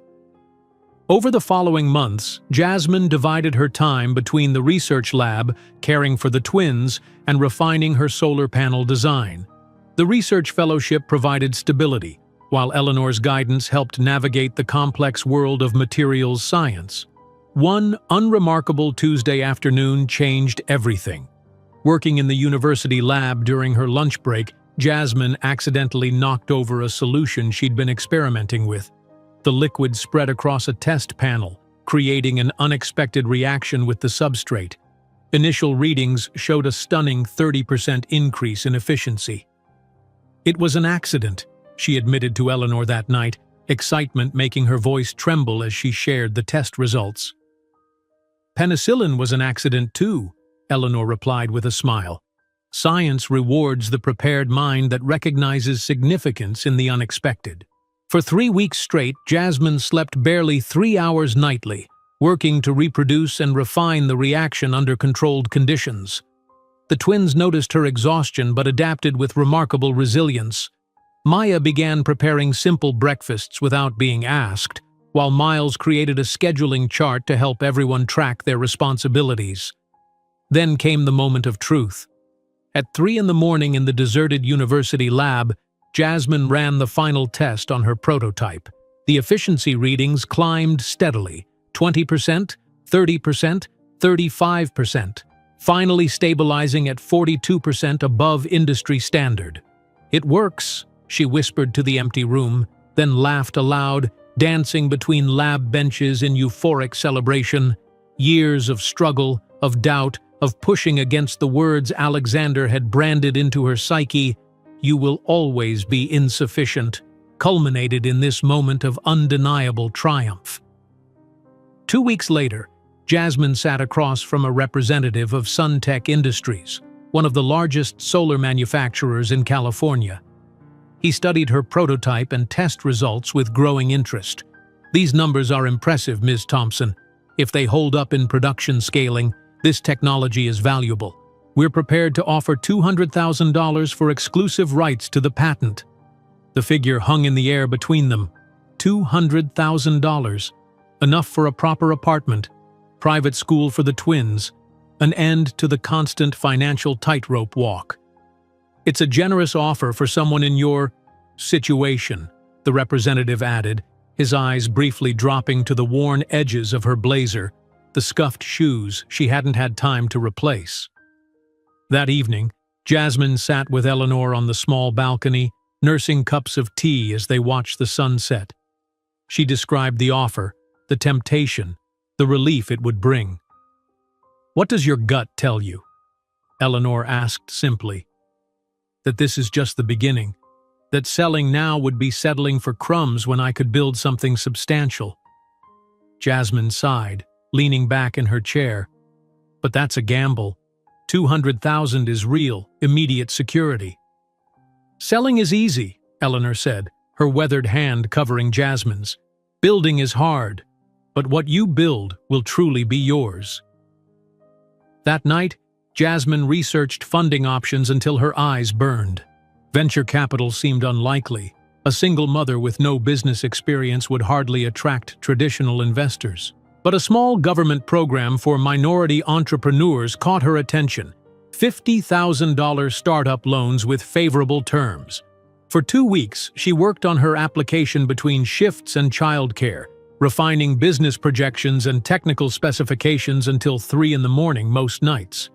Over the following months, Jasmine divided her time between the research lab, caring for the twins, and refining her solar panel design. The research fellowship provided stability, while Eleanor's guidance helped navigate the complex world of materials science. One unremarkable Tuesday afternoon changed everything. Working in the university lab during her lunch break, Jasmine accidentally knocked over a solution she'd been experimenting with. The liquid spread across a test panel, creating an unexpected reaction with the substrate. Initial readings showed a stunning 30% increase in efficiency. "It was an accident," she admitted to Eleanor that night, excitement making her voice tremble as she shared the test results. "Penicillin was an accident too," Eleanor replied with a smile. "Science rewards the prepared mind that recognizes significance in the unexpected." For 3 weeks straight, Jasmine slept barely 3 hours nightly, working to reproduce and refine the reaction under controlled conditions. The twins noticed her exhaustion but adapted with remarkable resilience. Maya began preparing simple breakfasts without being asked, while Miles created a scheduling chart to help everyone track their responsibilities. Then came the moment of truth. At 3 a.m. in the deserted university lab, Jasmine ran the final test on her prototype. The efficiency readings climbed steadily, 20%, 30%, 35%, finally stabilizing at 42% above industry standard. "It works," she whispered to the empty room, then laughed aloud, dancing between lab benches in euphoric celebration. Years of struggle, of doubt, of pushing against the words Alexander had branded into her psyche, "You will always be insufficient," culminated in this moment of undeniable triumph. 2 weeks later, Jasmine sat across from a representative of Suntech Industries, one of the largest solar manufacturers in California. He studied her prototype and test results with growing interest. "These numbers are impressive, Ms. Thompson. If they hold up in production scaling, this technology is valuable. We're prepared to offer $200,000 for exclusive rights to the patent." The figure hung in the air between them. $200,000. Enough for a proper apartment, private school for the twins, an end to the constant financial tightrope walk. "It's a generous offer for someone in your situation," the representative added, his eyes briefly dropping to the worn edges of her blazer, the scuffed shoes she hadn't had time to replace. That evening, Jasmine sat with Eleanor on the small balcony, nursing cups of tea as they watched the sun set. She described the offer, the temptation, the relief it would bring. "What does your gut tell you?" Eleanor asked simply. "That this is just the beginning. That selling now would be settling for crumbs when I could build something substantial." Jasmine sighed, leaning back in her chair. "But that's a gamble. 200,000 is real, immediate security." "Selling is easy," Eleanor said, her weathered hand covering Jasmine's. "Building is hard, but what you build will truly be yours." That night, Jasmine researched funding options until her eyes burned. Venture capital seemed unlikely. A single mother with no business experience would hardly attract traditional investors. But a small government program for minority entrepreneurs caught her attention. $50,000 startup loans with favorable terms. For 2 weeks, she worked on her application between shifts and childcare, refining business projections and technical specifications until 3 a.m. most nights.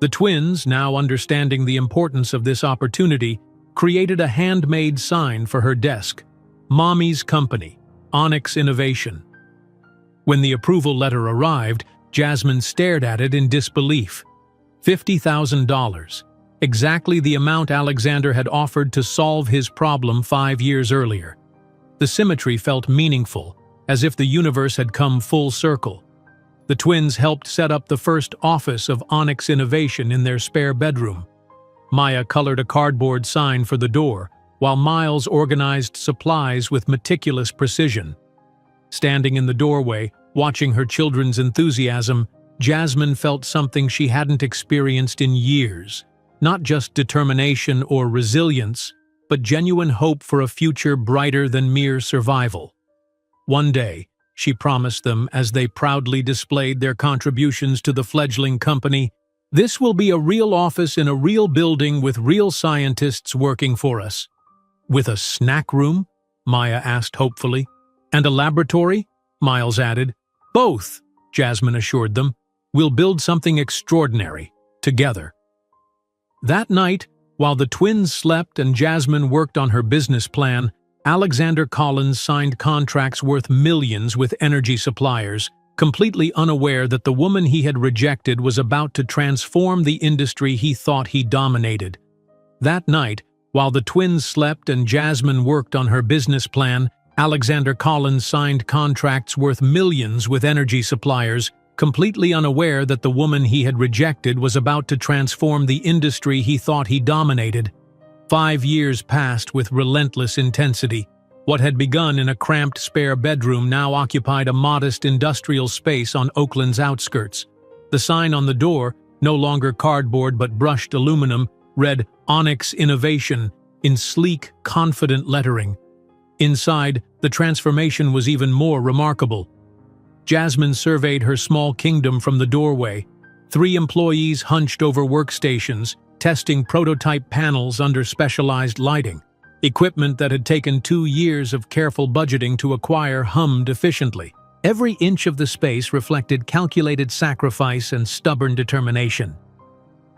The twins, now understanding the importance of this opportunity, created a handmade sign for her desk. Mommy's Company, Onyx Innovation. When the approval letter arrived, Jasmine stared at it in disbelief. $50,000, exactly the amount Alexander had offered to solve his problem 5 years earlier. The symmetry felt meaningful, as if the universe had come full circle. The twins helped set up the first office of Onyx Innovation in their spare bedroom. Maya colored a cardboard sign for the door, while Miles organized supplies with meticulous precision. Standing in the doorway, watching her children's enthusiasm, Jasmine felt something she hadn't experienced in years. Not just determination or resilience, but genuine hope for a future brighter than mere survival. One day, she promised them as they proudly displayed their contributions to the fledgling company, "This will be a real office in a real building with real scientists working for us." "With a snack room?" Maya asked hopefully. "And a laboratory?" Miles added. "Both," Jasmine assured them. "We'll build something extraordinary, together." That night, while the twins slept and Jasmine worked on her business plan, Alexander Collins signed contracts worth millions with energy suppliers, completely unaware that the woman he had rejected was about to transform the industry he thought he dominated. That night, while the twins slept and Jasmine worked on her business plan, Alexander Collins signed contracts worth millions with energy suppliers, completely unaware that the woman he had rejected was about to transform the industry he thought he dominated. 5 years passed with relentless intensity. What had begun in a cramped spare bedroom now occupied a modest industrial space on Oakland's outskirts. The sign on the door, no longer cardboard but brushed aluminum, read Onyx Innovation in sleek, confident lettering. Inside, the transformation was even more remarkable. Jasmine surveyed her small kingdom from the doorway. 3 employees hunched over workstations, testing prototype panels under specialized lighting. Equipment that had taken 2 years of careful budgeting to acquire hummed efficiently. Every inch of the space reflected calculated sacrifice and stubborn determination.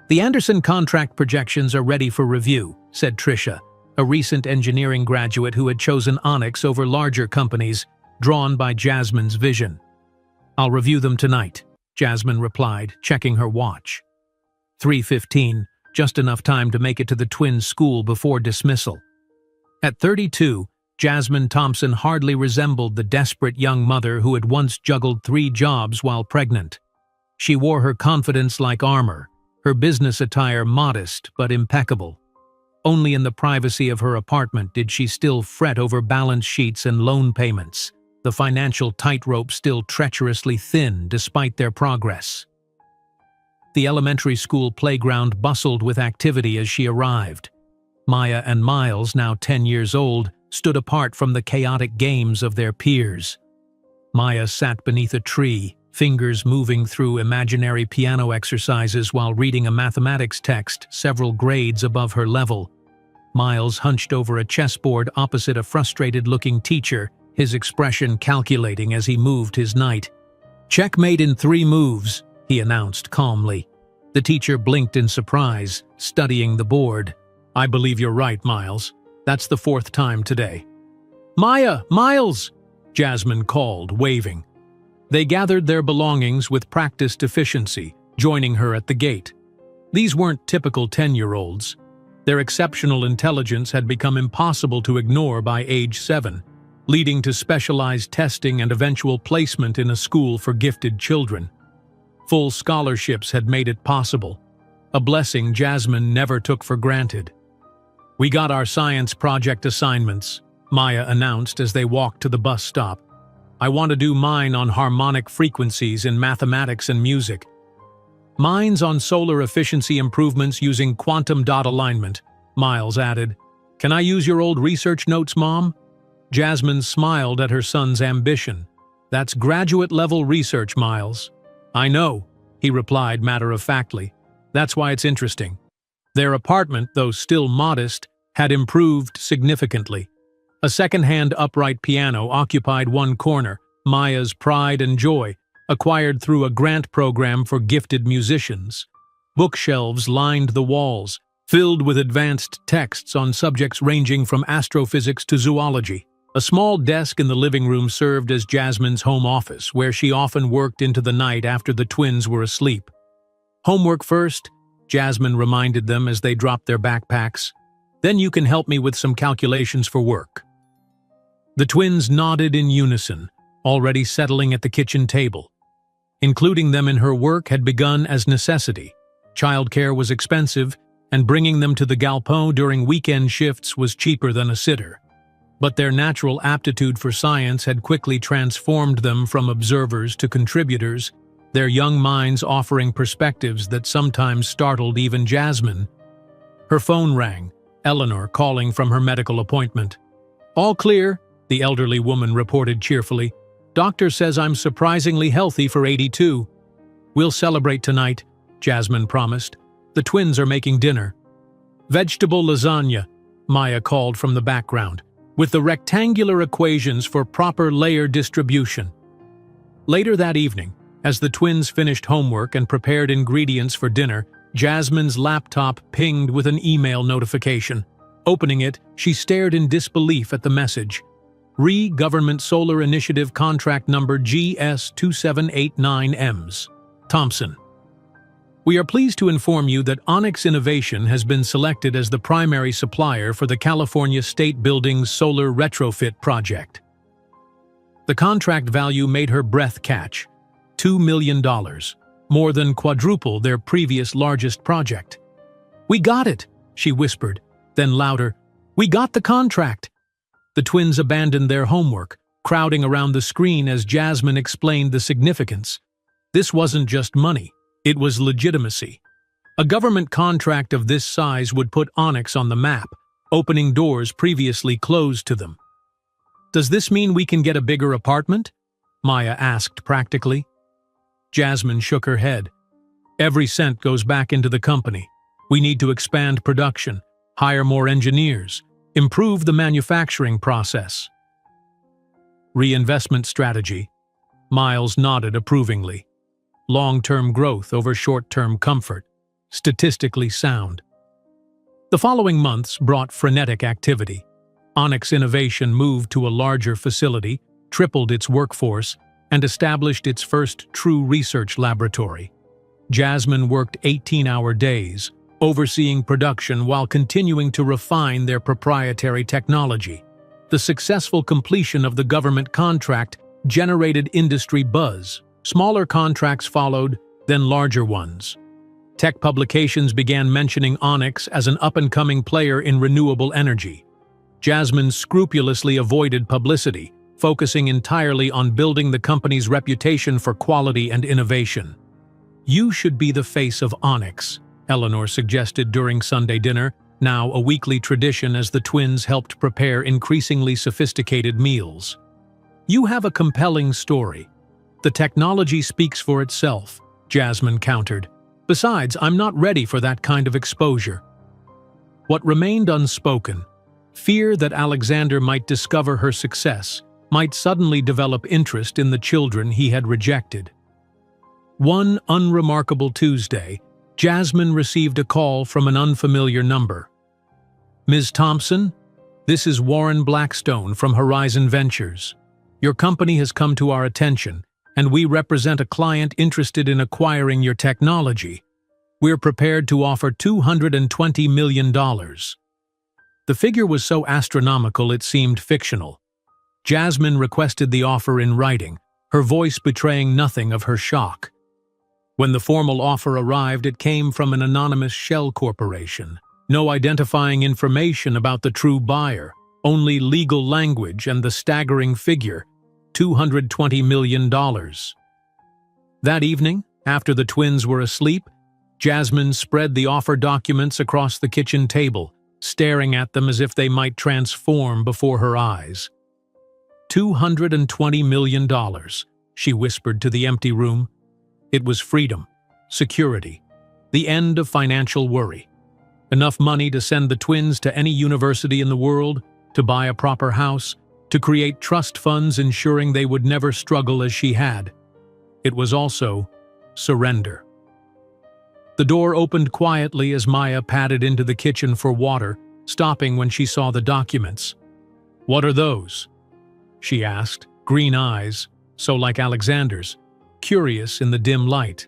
"The Anderson contract projections are ready for review," said Tricia, a recent engineering graduate who had chosen Onyx over larger companies, drawn by Jasmine's vision. "I'll review them tonight," Jasmine replied, checking her watch. 3:15, just enough time to make it to the twins' school before dismissal. At 32, Jasmine Thompson hardly resembled the desperate young mother who had once juggled 3 jobs while pregnant. She wore her confidence like armor, her business attire modest but impeccable. Only in the privacy of her apartment did she still fret over balance sheets and loan payments, the financial tightrope still treacherously thin despite their progress. The elementary school playground bustled with activity as she arrived. Maya and Miles, now 10 years old, stood apart from the chaotic games of their peers. Maya sat beneath a tree, fingers moving through imaginary piano exercises while reading a mathematics text several grades above her level. Miles hunched over a chessboard opposite a frustrated-looking teacher, his expression calculating as he moved his knight. "Checkmate in 3 moves," he announced calmly. The teacher blinked in surprise, studying the board. "I believe you're right, Miles. That's the 4th time today." "Maya! Miles!" Jasmine called, waving. They gathered their belongings with practiced efficiency, joining her at the gate. These weren't typical 10-year-olds. Their exceptional intelligence had become impossible to ignore by age 7, leading to specialized testing and eventual placement in a school for gifted children. Full scholarships had made it possible, a blessing Jasmine never took for granted. "We got our science project assignments," Maya announced as they walked to the bus stop. "I want to do mine on harmonic frequencies in mathematics and music." "Mine's on solar efficiency improvements using quantum dot alignment," Miles added. "Can I use your old research notes, Mom?" Jasmine smiled at her son's ambition. "That's graduate-level research, Miles." "I know," he replied matter-of-factly. "That's why it's interesting." Their apartment, though still modest, had improved significantly. A second-hand upright piano occupied one corner, Maya's pride and joy, acquired through a grant program for gifted musicians. Bookshelves lined the walls, filled with advanced texts on subjects ranging from astrophysics to zoology. A small desk in the living room served as Jasmine's home office, where she often worked into the night after the twins were asleep. "Homework first," Jasmine reminded them as they dropped their backpacks. "Then you can help me with some calculations for work." The twins nodded in unison, already settling at the kitchen table. Including them in her work had begun as necessity. Childcare was expensive, and bringing them to the galpon during weekend shifts was cheaper than a sitter. But their natural aptitude for science had quickly transformed them from observers to contributors, their young minds offering perspectives that sometimes startled even Jasmine. Her phone rang, Eleanor calling from her medical appointment. "All clear," the elderly woman reported cheerfully. "Doctor says I'm surprisingly healthy for 82. "We'll celebrate tonight," Jasmine promised. "The twins are making dinner." "Vegetable lasagna," Maya called from the background, with the rectangular equations for proper layer distribution. Later that evening, as the twins finished homework and prepared ingredients for dinner, Jasmine's laptop pinged with an email notification. Opening it, she stared in disbelief at the message. Government Solar Initiative Contract Number GS2789EMS. Thompson. "We are pleased to inform you that Onyx Innovation has been selected as the primary supplier for the California State Building's solar retrofit project." The contract value made her breath catch. $2 million, more than quadruple their previous largest project. "We got it," she whispered, then louder, "We got the contract." The twins abandoned their homework, crowding around the screen as Jasmine explained the significance. This wasn't just money. It was legitimacy. A government contract of this size would put Onyx on the map, opening doors previously closed to them. "Does this mean we can get a bigger apartment?" Maya asked practically. Jasmine shook her head. "Every cent goes back into the company. We need to expand production, hire more engineers, improve the manufacturing process." "Reinvestment strategy." Miles nodded approvingly. "Long-term growth over short-term comfort. Statistically sound." The following months brought frenetic activity. Onyx Innovation moved to a larger facility, tripled its workforce, and established its first true research laboratory. Jasmine worked 18-hour days, overseeing production while continuing to refine their proprietary technology. The successful completion of the government contract generated industry buzz. Smaller contracts followed, then larger ones. Tech publications began mentioning Onyx as an up-and-coming player in renewable energy. Jasmine scrupulously avoided publicity, focusing entirely on building the company's reputation for quality and innovation. "You should be the face of Onyx," Eleanor suggested during Sunday dinner, now a weekly tradition as the twins helped prepare increasingly sophisticated meals. "You have a compelling story. The technology speaks for itself," Jasmine countered. "Besides, I'm not ready for that kind of exposure." What remained unspoken, fear that Alexander might discover her success, might suddenly develop interest in the children he had rejected. One unremarkable Tuesday, Jasmine received a call from an unfamiliar number. "Ms. Thompson, this is Warren Blackstone from Horizon Ventures. Your company has come to our attention, and we represent a client interested in acquiring your technology. We're prepared to offer $220 million. The figure was so astronomical it seemed fictional. Jasmine requested the offer in writing, her voice betraying nothing of her shock. When the formal offer arrived, it came from an anonymous shell corporation. No identifying information about the true buyer, only legal language and the staggering figure, $220 million. That evening, after the twins were asleep, Jasmine spread the offer documents across the kitchen table, staring at them as if they might transform before her eyes. $220 million, she whispered to the empty room. It was freedom, security, the end of financial worry. Enough money to send the twins to any university in the world, to buy a proper house, to create trust funds ensuring they would never struggle as she had. It was also surrender. The door opened quietly as Maya padded into the kitchen for water, stopping when she saw the documents. "What are those?" she asked, green eyes, so like Alexander's, curious in the dim light.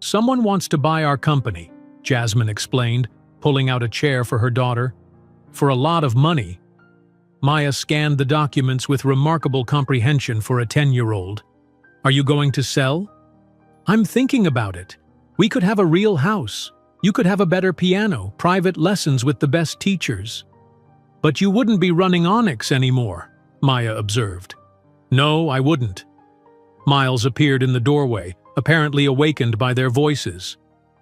Someone wants to buy our company, Jasmine explained, pulling out a chair for her daughter. For a lot of money. Maya scanned the documents with remarkable comprehension for a 10-year-old. Are you going to sell? I'm thinking about it. We could have a real house. You could have a better piano, private lessons with the best teachers. But you wouldn't be running Onyx anymore, Maya observed. No, I wouldn't. Miles appeared in the doorway, apparently awakened by their voices.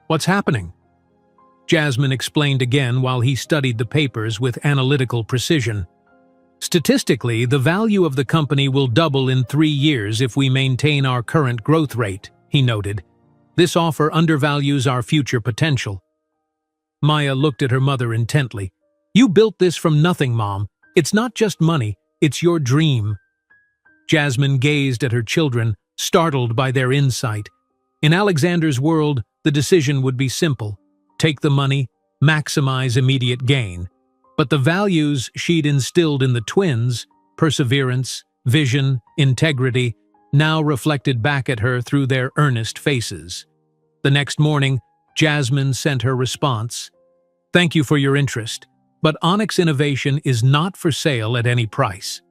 What's happening? Jasmine explained again while he studied the papers with analytical precision. Statistically, the value of the company will double in 3 years if we maintain our current growth rate, he noted. This offer undervalues our future potential. Maya looked at her mother intently. You built this from nothing, Mom. It's not just money, it's your dream. Jasmine gazed at her children, startled by their insight. In Alexander's world, the decision would be simple. Take the money, maximize immediate gain. But the values she'd instilled in the twins, perseverance, vision, integrity, now reflected back at her through their earnest faces. The next morning, Jasmine sent her response. Thank you for your interest, but Onyx Innovation is not for sale at any price.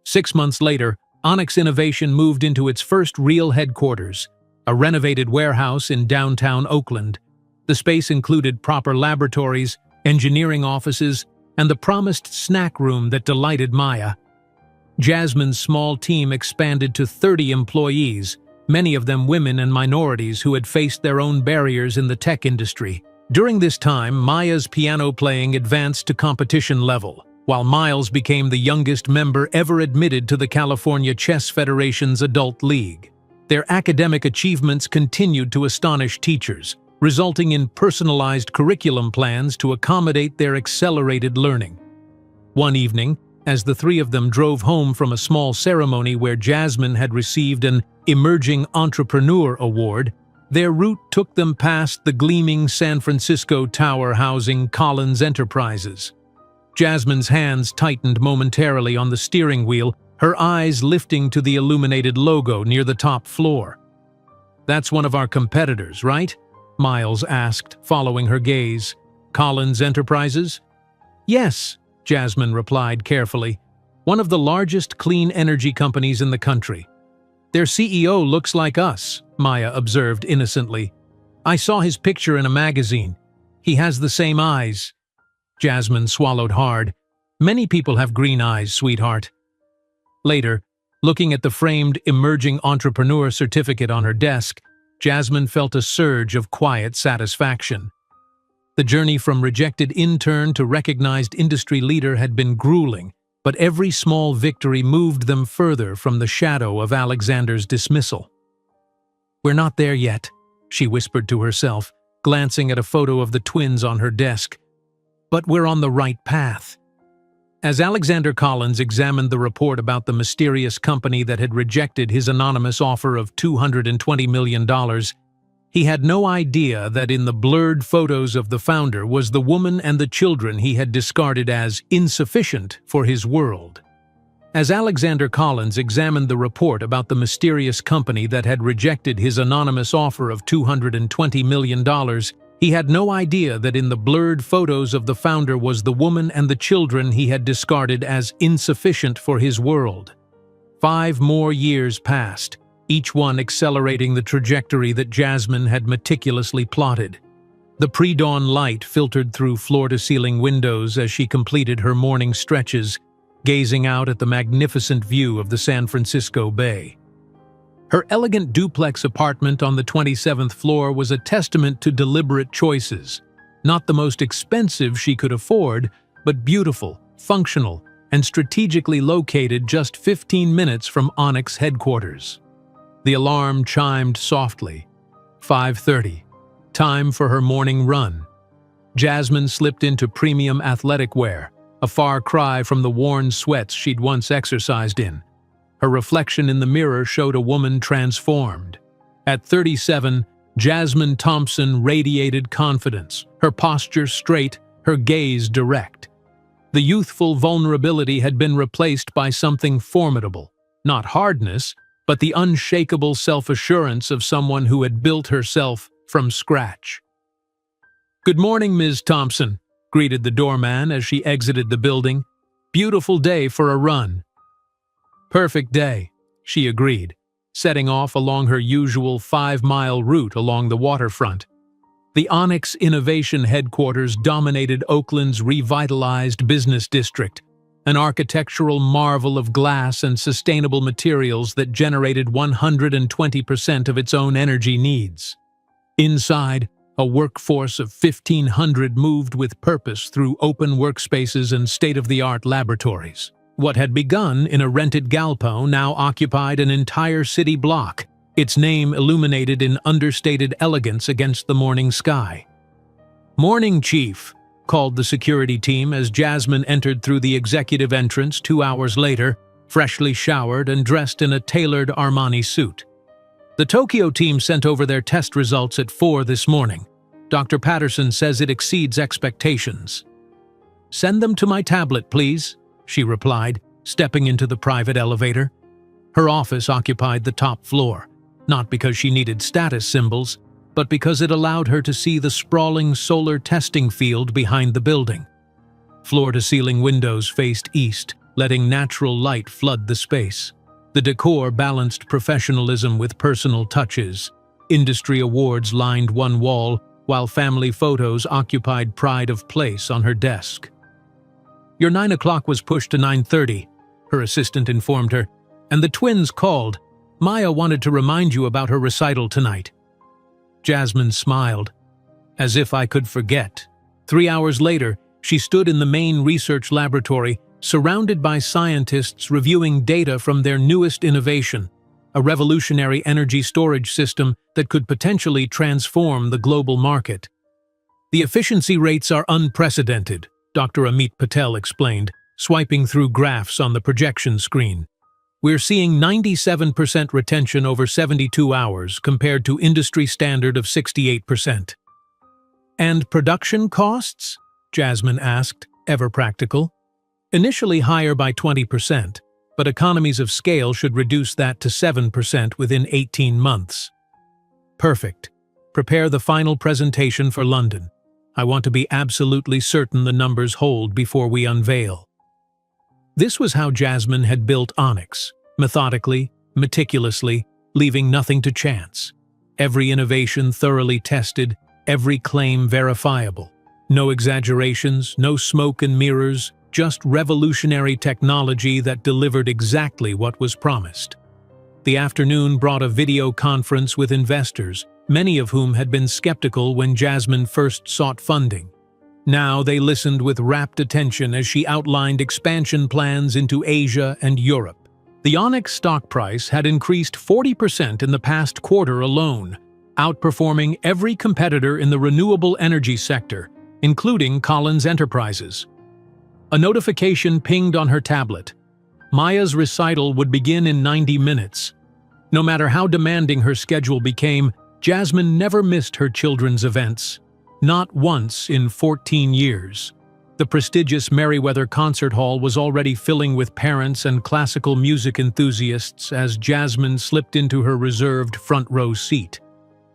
6 months later, Onyx Innovation moved into its first real headquarters, a renovated warehouse in downtown Oakland. The space included proper laboratories, engineering offices, and the promised snack room that delighted Maya. Jasmine's small team expanded to 30 employees, many of them women and minorities who had faced their own barriers in the tech industry. During this time, Maya's piano playing advanced to competition level, while Miles became the youngest member ever admitted to the California Chess Federation's Adult League. Their academic achievements continued to astonish teachers, resulting in personalized curriculum plans to accommodate their accelerated learning. One evening, as the three of them drove home from a small ceremony where Jasmine had received an Emerging Entrepreneur Award, their route took them past the gleaming San Francisco tower housing Collins Enterprises. Jasmine's hands tightened momentarily on the steering wheel, her eyes lifting to the illuminated logo near the top floor. That's one of our competitors, right? Miles asked, following her gaze. Collins Enterprises? Yes, Jasmine replied carefully. One of the largest clean energy companies in the country. Their CEO looks like us, Maya observed innocently. I saw his picture in a magazine. He has the same eyes. Jasmine swallowed hard. Many people have green eyes, sweetheart. Later, looking at the framed Emerging Entrepreneur certificate on her desk, Jasmine felt a surge of quiet satisfaction. The journey from rejected intern to recognized industry leader had been grueling, but every small victory moved them further from the shadow of Alexander's dismissal. We're not there yet, she whispered to herself, glancing at a photo of the twins on her desk. But we're on the right path. As Alexander Collins examined the report about the mysterious company that had rejected his anonymous offer of $220 million, he had no idea that in the blurred photos of the founder was the woman and the children he had discarded as insufficient for his world. As Alexander Collins examined the report about the mysterious company that had rejected his anonymous offer of $220 million, he had no idea that in the blurred photos of the founder was the woman and the children he had discarded as insufficient for his world. 5 more years passed, each one accelerating the trajectory that Jasmine had meticulously plotted. The pre-dawn light filtered through floor-to-ceiling windows as she completed her morning stretches, gazing out at the magnificent view of the San Francisco Bay. Her elegant duplex apartment on the 27th floor was a testament to deliberate choices. Not the most expensive she could afford, but beautiful, functional, and strategically located just 15 minutes from Onyx headquarters. The alarm chimed softly. 5:30. Time for her morning run. Jasmine slipped into premium athletic wear, a far cry from the worn sweats she'd once exercised in. Her reflection in the mirror showed a woman transformed. At 37, Jasmine Thompson radiated confidence, her posture straight, her gaze direct. The youthful vulnerability had been replaced by something formidable, not hardness, but the unshakable self-assurance of someone who had built herself from scratch. "Good morning, Ms. Thompson," greeted the doorman as she exited the building. "Beautiful day for a run." "Perfect day," she agreed, setting off along her usual 5-mile route along the waterfront. The Onyx Innovation headquarters dominated Oakland's revitalized business district, an architectural marvel of glass and sustainable materials that generated 120% of its own energy needs. Inside, a workforce of 1,500 moved with purpose through open workspaces and state-of-the-art laboratories. What had begun in a rented galpon now occupied an entire city block, its name illuminated in understated elegance against the morning sky. "Morning, Chief," called the security team as Jasmine entered through the executive entrance 2 hours later, freshly showered and dressed in a tailored Armani suit. "The Tokyo team sent over their test results at 4 this morning. Dr. Patterson says it exceeds expectations." "Send them to my tablet, please," she replied, stepping into the private elevator. Her office occupied the top floor, not because she needed status symbols, but because it allowed her to see the sprawling solar testing field behind the building. Floor-to-ceiling windows faced east, letting natural light flood the space. The decor balanced professionalism with personal touches. Industry awards lined one wall, while family photos occupied pride of place on her desk. "Your 9 o'clock was pushed to 9:30, her assistant informed her, "and the twins called. Maya wanted to remind you about her recital tonight." Jasmine smiled. "As if I could forget." 3 hours later, she stood in the main research laboratory, surrounded by scientists reviewing data from their newest innovation, a revolutionary energy storage system that could potentially transform the global market. "The efficiency rates are unprecedented," Dr. Amit Patel explained, swiping through graphs on the projection screen. "We're seeing 97% retention over 72 hours compared to industry standard of 68%. "And production costs?" Jasmine asked, ever practical. "Initially higher by 20%, but economies of scale should reduce that to 7% within 18 months. "Perfect. Prepare the final presentation for London. I want to be absolutely certain the numbers hold before we unveil." This was how Jasmine had built Onyx, methodically, meticulously, leaving nothing to chance. Every innovation thoroughly tested, every claim verifiable. No exaggerations, no smoke and mirrors, just revolutionary technology that delivered exactly what was promised. The afternoon brought a video conference with investors, many of whom had been skeptical when Jasmine first sought funding. Now they listened with rapt attention as she outlined expansion plans into Asia and Europe. The Onyx stock price had increased 40% in the past quarter alone, outperforming every competitor in the renewable energy sector, including Collins Enterprises. A notification pinged on her tablet. Maya's recital would begin in 90 minutes. No matter how demanding her schedule became, Jasmine never missed her children's events. Not once in 14 years. The prestigious Merriweather Concert Hall was already filling with parents and classical music enthusiasts as Jasmine slipped into her reserved front-row seat.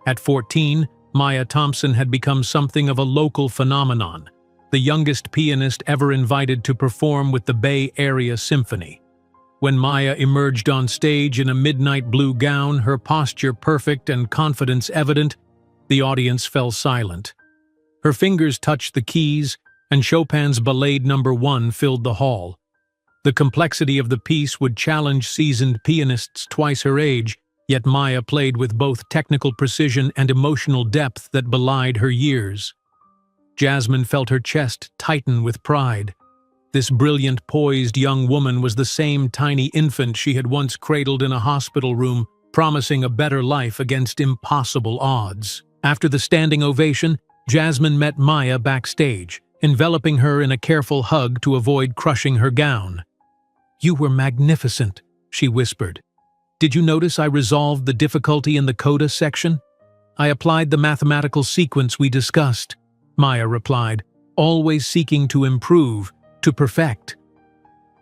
At 14, Maya Thompson had become something of a local phenomenon, the youngest pianist ever invited to perform with the Bay Area Symphony. When Maya emerged on stage in a midnight blue gown, her posture perfect and confidence evident, the audience fell silent. Her fingers touched the keys, and Chopin's Ballade No. 1 filled the hall. The complexity of the piece would challenge seasoned pianists twice her age, yet Maya played with both technical precision and emotional depth that belied her years. Jasmine felt her chest tighten with pride. This brilliant, poised young woman was the same tiny infant she had once cradled in a hospital room, promising a better life against impossible odds. After the standing ovation, Jasmine met Maya backstage, enveloping her in a careful hug to avoid crushing her gown. "You were magnificent," she whispered. "Did you notice I resolved the difficulty in the coda section? I applied the mathematical sequence we discussed," Maya replied, always seeking to improve, to perfect.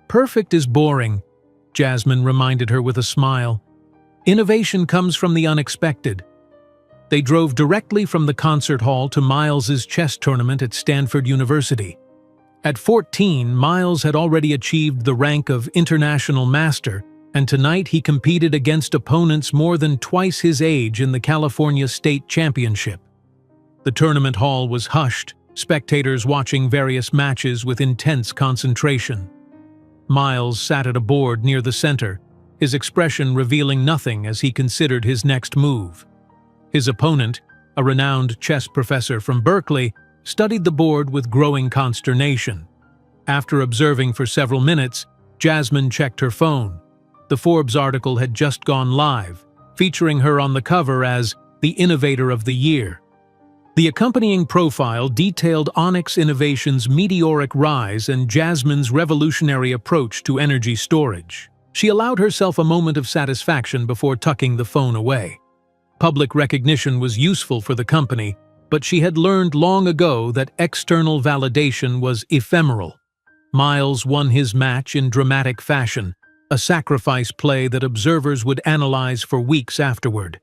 Perfect is boring, Jasmine reminded her with a smile. Innovation comes from the unexpected. They drove directly from the concert hall to Miles's chess tournament at Stanford University. At 14, Miles had already achieved the rank of international master, and tonight he competed against opponents more than twice his age in the California State Championship. The tournament hall was hushed, spectators watching various matches with intense concentration. Miles sat at a board near the center, his expression revealing nothing as he considered his next move. His opponent, a renowned chess professor from Berkeley, studied the board with growing consternation. After observing for several minutes, Jasmine checked her phone. The Forbes article had just gone live, featuring her on the cover as the Innovator of the Year. The accompanying profile detailed Onyx Innovation's meteoric rise and Jasmine's revolutionary approach to energy storage. She allowed herself a moment of satisfaction before tucking the phone away. Public recognition was useful for the company, but she had learned long ago that external validation was ephemeral. Miles won his match in dramatic fashion, a sacrifice play that observers would analyze for weeks afterward.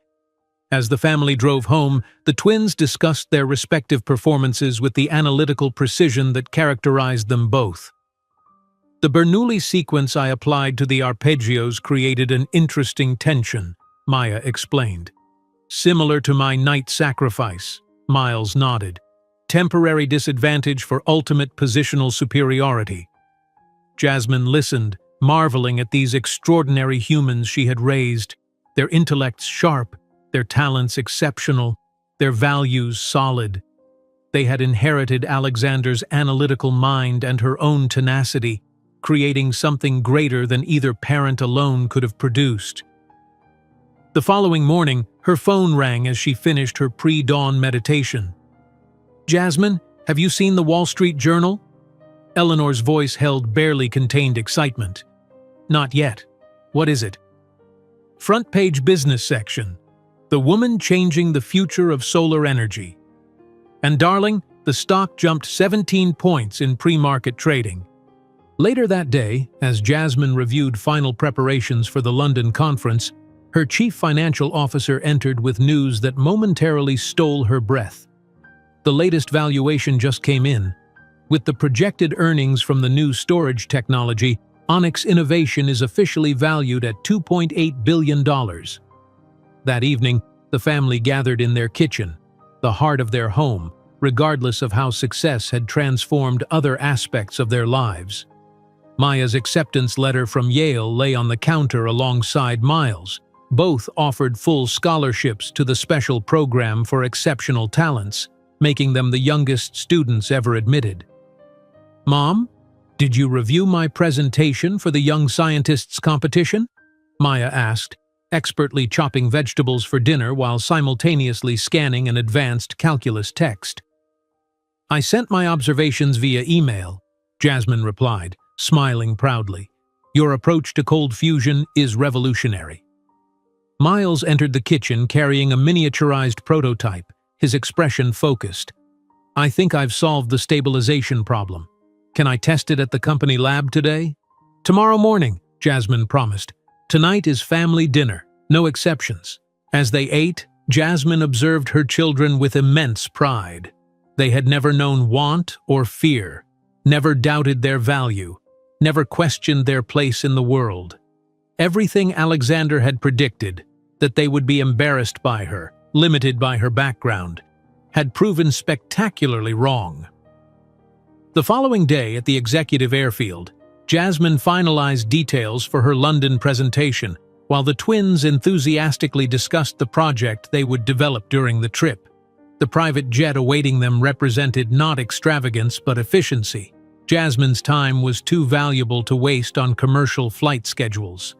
As the family drove home, the twins discussed their respective performances with the analytical precision that characterized them both. The Bernoulli sequence I applied to the arpeggios created an interesting tension, Maya explained. Similar to my knight sacrifice, Miles nodded. Temporary disadvantage for ultimate positional superiority. Jasmine listened, marveling at these extraordinary humans she had raised, their intellects sharp, their talents exceptional, their values solid. They had inherited Alexander's analytical mind and her own tenacity, creating something greater than either parent alone could have produced. The following morning, her phone rang as she finished her pre-dawn meditation. "Jasmine, have you seen the Wall Street Journal?" Eleanor's voice held barely contained excitement. "Not yet. What is it?" "Front page business section. The woman changing the future of solar energy. And darling, the stock jumped 17 points in pre-market trading." Later that day, as Jasmine reviewed final preparations for the London conference, her chief financial officer entered with news that momentarily stole her breath. The latest valuation just came in. With the projected earnings from the new storage technology, Onyx Innovation is officially valued at $2.8 billion. That evening, the family gathered in their kitchen, the heart of their home, regardless of how success had transformed other aspects of their lives. Maya's acceptance letter from Yale lay on the counter alongside Miles. Both offered full scholarships to the special program for exceptional talents, making them the youngest students ever admitted. "Mom, did you review my presentation for the Young Scientists competition?" Maya asked, expertly chopping vegetables for dinner while simultaneously scanning an advanced calculus text. "I sent my observations via email," Jasmine replied, smiling proudly. "Your approach to cold fusion is revolutionary." Miles entered the kitchen carrying a miniaturized prototype, his expression focused. "I think I've solved the stabilization problem. Can I test it at the company lab today?" "Tomorrow morning," Jasmine promised. "Tonight is family dinner, no exceptions." As they ate, Jasmine observed her children with immense pride. They had never known want or fear, never doubted their value, never questioned their place in the world. Everything Alexander had predicted, that they would be embarrassed by her, limited by her background, had proven spectacularly wrong. The following day at the executive airfield, Jasmine finalized details for her London presentation, while the twins enthusiastically discussed the project they would develop during the trip. The private jet awaiting them represented not extravagance but efficiency. Jasmine's time was too valuable to waste on commercial flight schedules.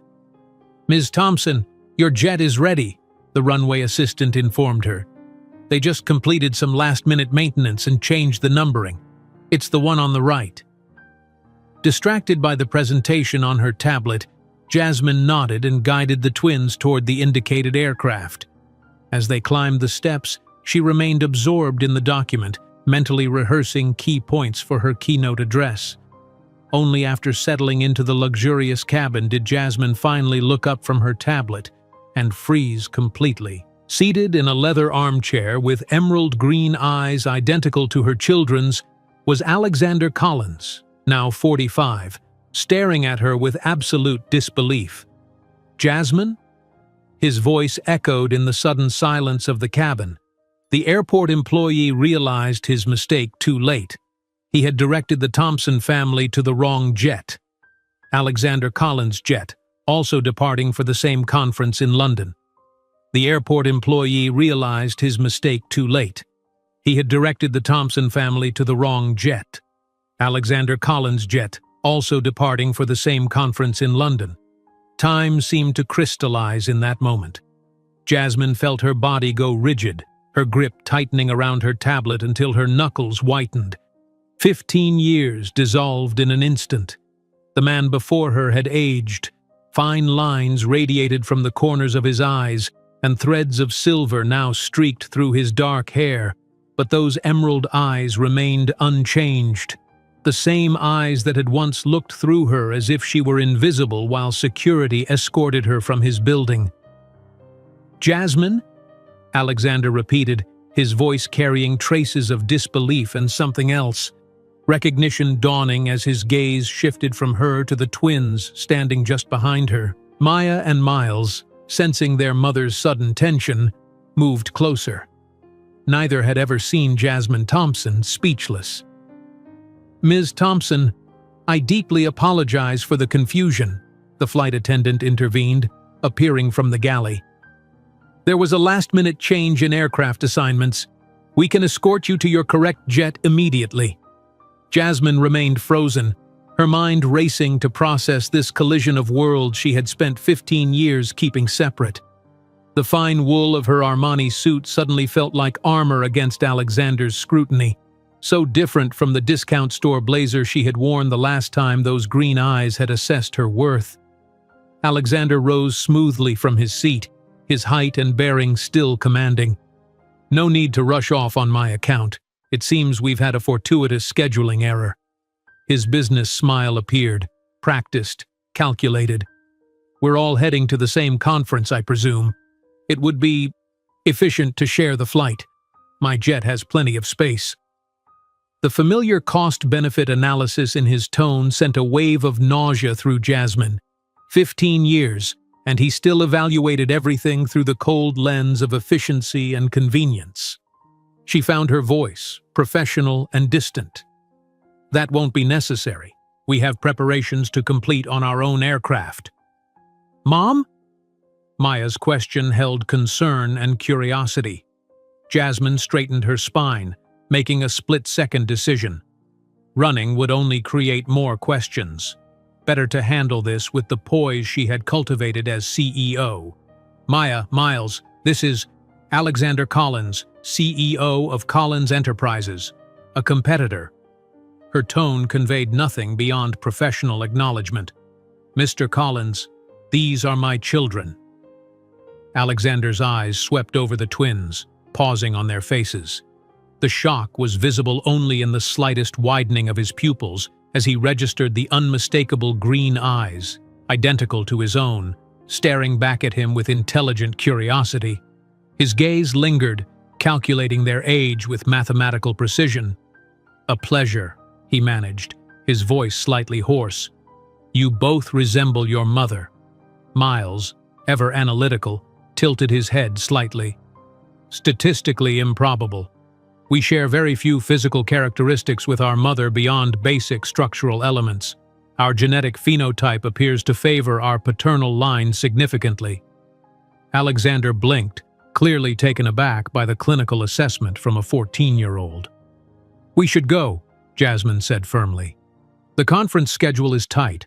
"Ms. Thompson, your jet is ready," the runway assistant informed her. "They just completed some last-minute maintenance and changed the numbering. It's the one on the right." Distracted by the presentation on her tablet, Jasmine nodded and guided the twins toward the indicated aircraft. As they climbed the steps, she remained absorbed in the document, mentally rehearsing key points for her keynote address. Only after settling into the luxurious cabin did Jasmine finally look up from her tablet and freeze completely. Seated in a leather armchair with emerald green eyes identical to her children's was Alexander Collins, now 45, staring at her with absolute disbelief. "Jasmine?" His voice echoed in the sudden silence of the cabin. The airport employee realized his mistake too late. He had directed the Thompson family to the wrong jet. Alexander Collins' jet, also departing for the same conference in London. The airport employee realized his mistake too late. He had directed the Thompson family to the wrong jet. Alexander Collins' jet, also departing for the same conference in London. Time seemed to crystallize in that moment. Jasmine felt her body go rigid, her grip tightening around her tablet until her knuckles whitened. 15 years dissolved in an instant. The man before her had aged. Fine lines radiated from the corners of his eyes, and threads of silver now streaked through his dark hair. But those emerald eyes remained unchanged. The same eyes that had once looked through her as if she were invisible while security escorted her from his building. "Jasmine?" Alexander repeated, his voice carrying traces of disbelief and something else. Recognition dawning as his gaze shifted from her to the twins standing just behind her. Maya and Miles, sensing their mother's sudden tension, moved closer. Neither had ever seen Jasmine Thompson speechless. "Ms. Thompson, I deeply apologize for the confusion," the flight attendant intervened, appearing from the galley. "There was a last-minute change in aircraft assignments. We can escort you to your correct jet immediately." Jasmine remained frozen, her mind racing to process this collision of worlds she had spent 15 years keeping separate. The fine wool of her Armani suit suddenly felt like armor against Alexander's scrutiny, so different from the discount store blazer she had worn the last time those green eyes had assessed her worth. Alexander rose smoothly from his seat, his height and bearing still commanding. "No need to rush off on my account. It seems we've had a fortuitous scheduling error." His business smile appeared, practiced, calculated. "We're all heading to the same conference, I presume. It would be efficient to share the flight. My jet has plenty of space." The familiar cost-benefit analysis in his tone sent a wave of nausea through Jasmine. 15 years, and he still evaluated everything through the cold lens of efficiency and convenience. She found her voice, professional and distant. "That won't be necessary. We have preparations to complete on our own aircraft." "Mom?" Maya's question held concern and curiosity. Jasmine straightened her spine, making a split-second decision. Running would only create more questions. Better to handle this with the poise she had cultivated as CEO. "Maya, Miles, this is Alexander Collins, CEO of Collins Enterprises, a competitor." Her tone conveyed nothing beyond professional acknowledgement. "Mr. Collins, these are my children." Alexander's eyes swept over the twins, pausing on their faces. The shock was visible only in the slightest widening of his pupils as he registered the unmistakable green eyes, identical to his own, staring back at him with intelligent curiosity. His gaze lingered, calculating their age with mathematical precision. "A pleasure," he managed, his voice slightly hoarse. "You both resemble your mother." Miles, ever analytical, tilted his head slightly. "Statistically improbable. We share very few physical characteristics with our mother beyond basic structural elements. Our genetic phenotype appears to favor our paternal line significantly." Alexander blinked, clearly taken aback by the clinical assessment from a 14-year-old. "We should go," Jasmine said firmly. "The conference schedule is tight."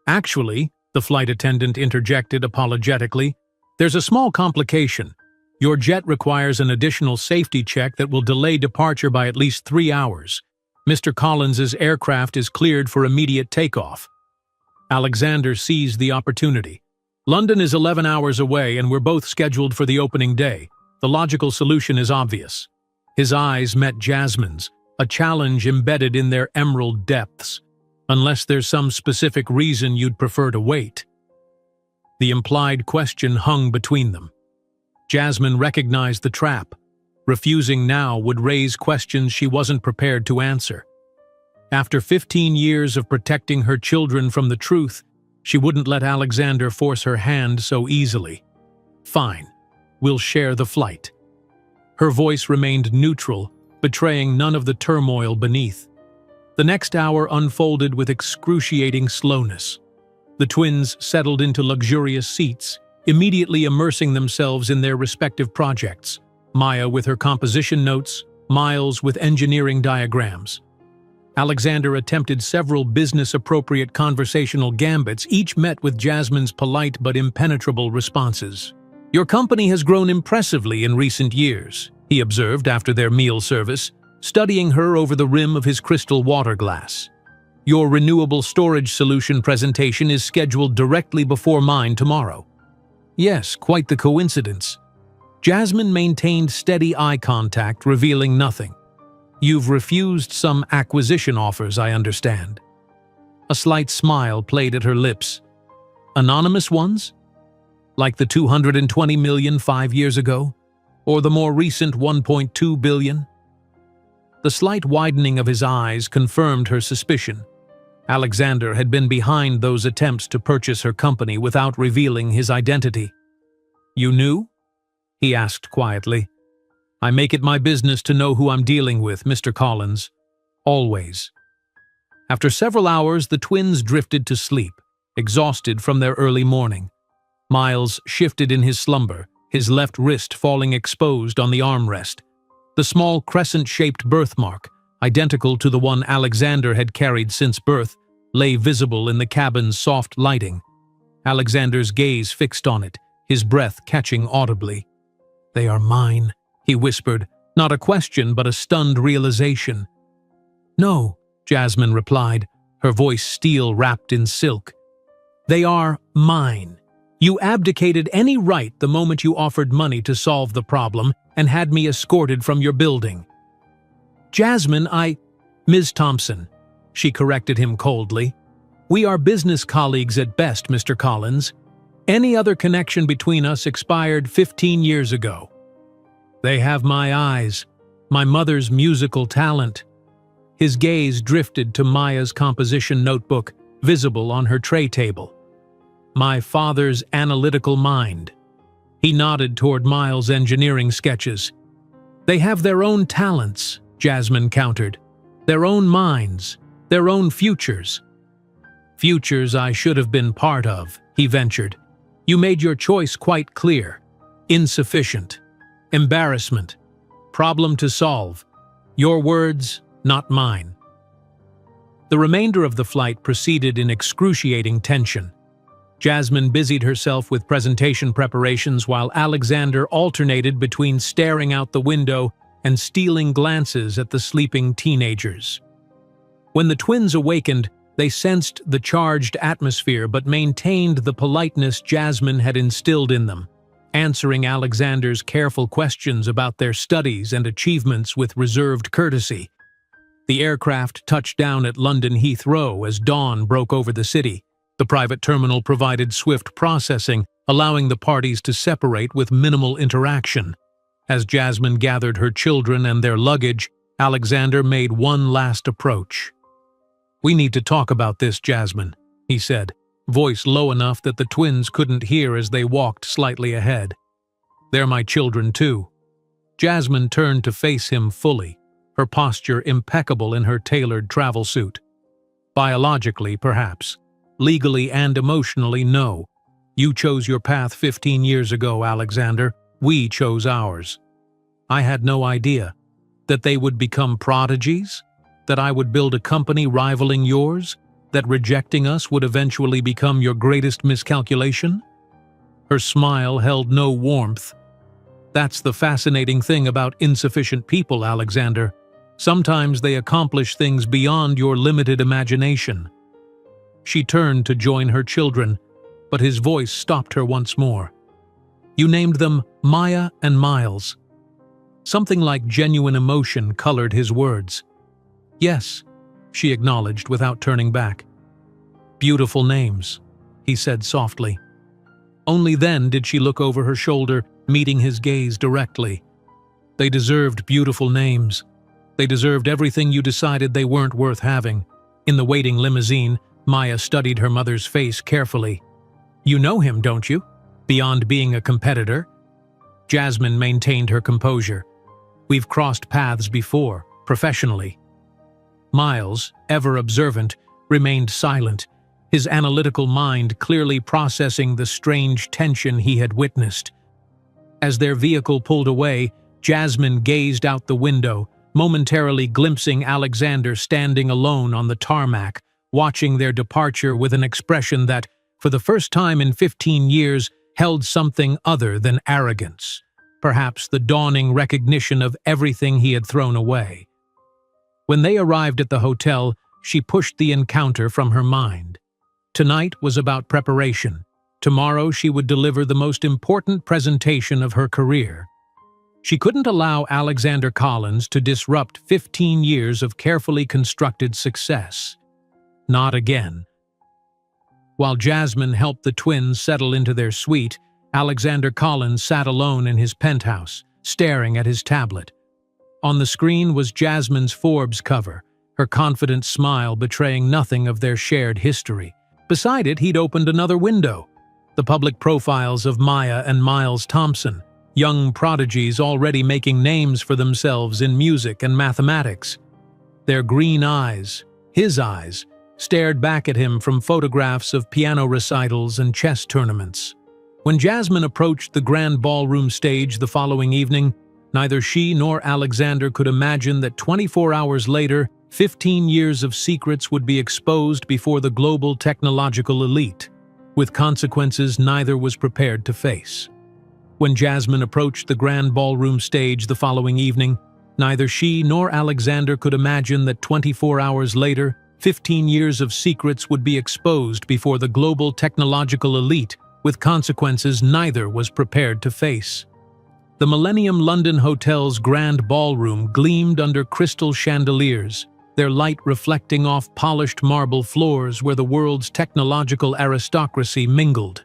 "Actually," the flight attendant interjected apologetically, "there's a small complication. Your jet requires an additional safety check that will delay departure by at least 3 hours. Mr. Collins's aircraft is cleared for immediate takeoff." Alexander seized the opportunity. "London is 11 hours away and we're both scheduled for the opening day. The logical solution is obvious." His eyes met Jasmine's, a challenge embedded in their emerald depths. unless there's some specific reason you'd prefer to wait. The implied question hung between them. Jasmine recognized the trap. Refusing now would raise questions she wasn't prepared to answer. After 15 years of protecting her children from the truth, she wouldn't let Alexander force her hand so easily. Fine, we'll share the flight. Her voice remained neutral, betraying none of the turmoil beneath. The next hour unfolded with excruciating slowness. The twins settled into luxurious seats, immediately immersing themselves in their respective projects, Maya with her composition notes, Miles with engineering diagrams. Alexander attempted several business-appropriate conversational gambits, each met with Jasmine's polite but impenetrable responses. "Your company has grown impressively in recent years," he observed after their meal service, studying her over the rim of his crystal water glass. "Your renewable storage solution presentation is scheduled directly before mine tomorrow." "Yes, quite the coincidence." Jasmine maintained steady eye contact, revealing nothing. "You've refused some acquisition offers, I understand." A slight smile played at her lips. "Anonymous ones? Like the 220 million 5 years ago? Or the more recent 1.2 billion? The slight widening of his eyes confirmed her suspicion. Alexander had been behind those attempts to purchase her company without revealing his identity. "You knew?" he asked quietly. "I make it my business to know who I'm dealing with, Mr. Collins. Always." After several hours, the twins drifted to sleep, exhausted from their early morning. Miles shifted in his slumber, his left wrist falling exposed on the armrest. The small crescent-shaped birthmark, identical to the one Alexander had carried since birth, lay visible in the cabin's soft lighting. Alexander's gaze fixed on it, his breath catching audibly. "They are mine," he whispered, not a question but a stunned realization. "No," Jasmine replied, her voice steel wrapped in silk. "They are mine. You abdicated any right the moment you offered money to solve the problem and had me escorted from your building." "Jasmine, Ms. Thompson," she corrected him coldly. "We are business colleagues at best, Mr. Collins. Any other connection between us expired 15 years ago." "They have my eyes, my mother's musical talent." His gaze drifted to Maya's composition notebook, visible on her tray table. "My father's analytical mind." He nodded toward Miles' engineering sketches. "They have their own talents," Jasmine countered. "Their own minds, their own futures." "Futures I should have been part of," he ventured. "You made your choice quite clear. Insufficient. Embarrassment. Problem to solve. Your words, not mine." The remainder of the flight proceeded in excruciating tension. Jasmine busied herself with presentation preparations while Alexander alternated between staring out the window and stealing glances at the sleeping teenagers. When the twins awakened, they sensed the charged atmosphere but maintained the politeness Jasmine had instilled in them, answering Alexander's careful questions about their studies and achievements with reserved courtesy. The aircraft touched down at London Heathrow as dawn broke over the city. The private terminal provided swift processing, allowing the parties to separate with minimal interaction. As Jasmine gathered her children and their luggage, Alexander made one last approach. "We need to talk about this, Jasmine," he said, voice low enough that the twins couldn't hear as they walked slightly ahead. "They're my children too." Jasmine turned to face him fully, her posture impeccable in her tailored travel suit. "Biologically, perhaps. Legally and emotionally, no. You chose your path 15 years ago, Alexander. We chose ours. I had no idea that they would become prodigies, that I would build a company rivaling yours, that rejecting us would eventually become your greatest miscalculation." Her smile held no warmth. "That's the fascinating thing about insufficient people, Alexander. Sometimes they accomplish things beyond your limited imagination." She turned to join her children, but his voice stopped her once more. "You named them Maya and Miles." Something like genuine emotion colored his words. "Yes, she acknowledged without turning back. "Beautiful names," he said softly. Only then did she look over her shoulder, meeting his gaze directly. "They deserved beautiful names. They deserved everything you decided they weren't worth having." In the waiting limousine, Maya studied her mother's face carefully. "You know him, don't you? Beyond being a competitor?" Jasmine maintained her composure. "We've crossed paths before, professionally." Miles, ever observant, remained silent, his analytical mind clearly processing the strange tension he had witnessed. As their vehicle pulled away, Jasmine gazed out the window, momentarily glimpsing Alexander standing alone on the tarmac, watching their departure with an expression that, for the first time in 15 years, held something other than arrogance, perhaps the dawning recognition of everything he had thrown away. When they arrived at the hotel, she pushed the encounter from her mind. Tonight was about preparation. Tomorrow she would deliver the most important presentation of her career. She couldn't allow Alexander Collins to disrupt 15 years of carefully constructed success. Not again. While Jasmine helped the twins settle into their suite, Alexander Collins sat alone in his penthouse, staring at his tablet. On the screen was Jasmine's Forbes cover, her confident smile betraying nothing of their shared history. Beside it, he'd opened another window, the public profiles of Maya and Miles Thompson, young prodigies already making names for themselves in music and mathematics. Their green eyes, his eyes, stared back at him from photographs of piano recitals and chess tournaments. When Jasmine approached the grand ballroom stage the following evening, neither she nor Alexander could imagine that 24 hours later, 15 years of secrets would be exposed before the global technological elite, with consequences neither was prepared to face. When Jasmine approached the grand ballroom stage the following evening, neither she nor Alexander could imagine that 24 hours later, 15 years of secrets would be exposed before the global technological elite, with consequences neither was prepared to face. The Millennium London Hotel's grand ballroom gleamed under crystal chandeliers, their light reflecting off polished marble floors where the world's technological aristocracy mingled.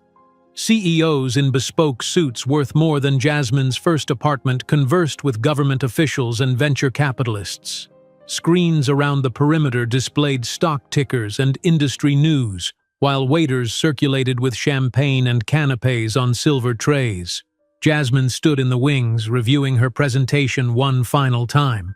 CEOs in bespoke suits worth more than Jasmine's first apartment conversed with government officials and venture capitalists. Screens around the perimeter displayed stock tickers and industry news, while waiters circulated with champagne and canapés on silver trays. Jasmine stood in the wings, reviewing her presentation one final time.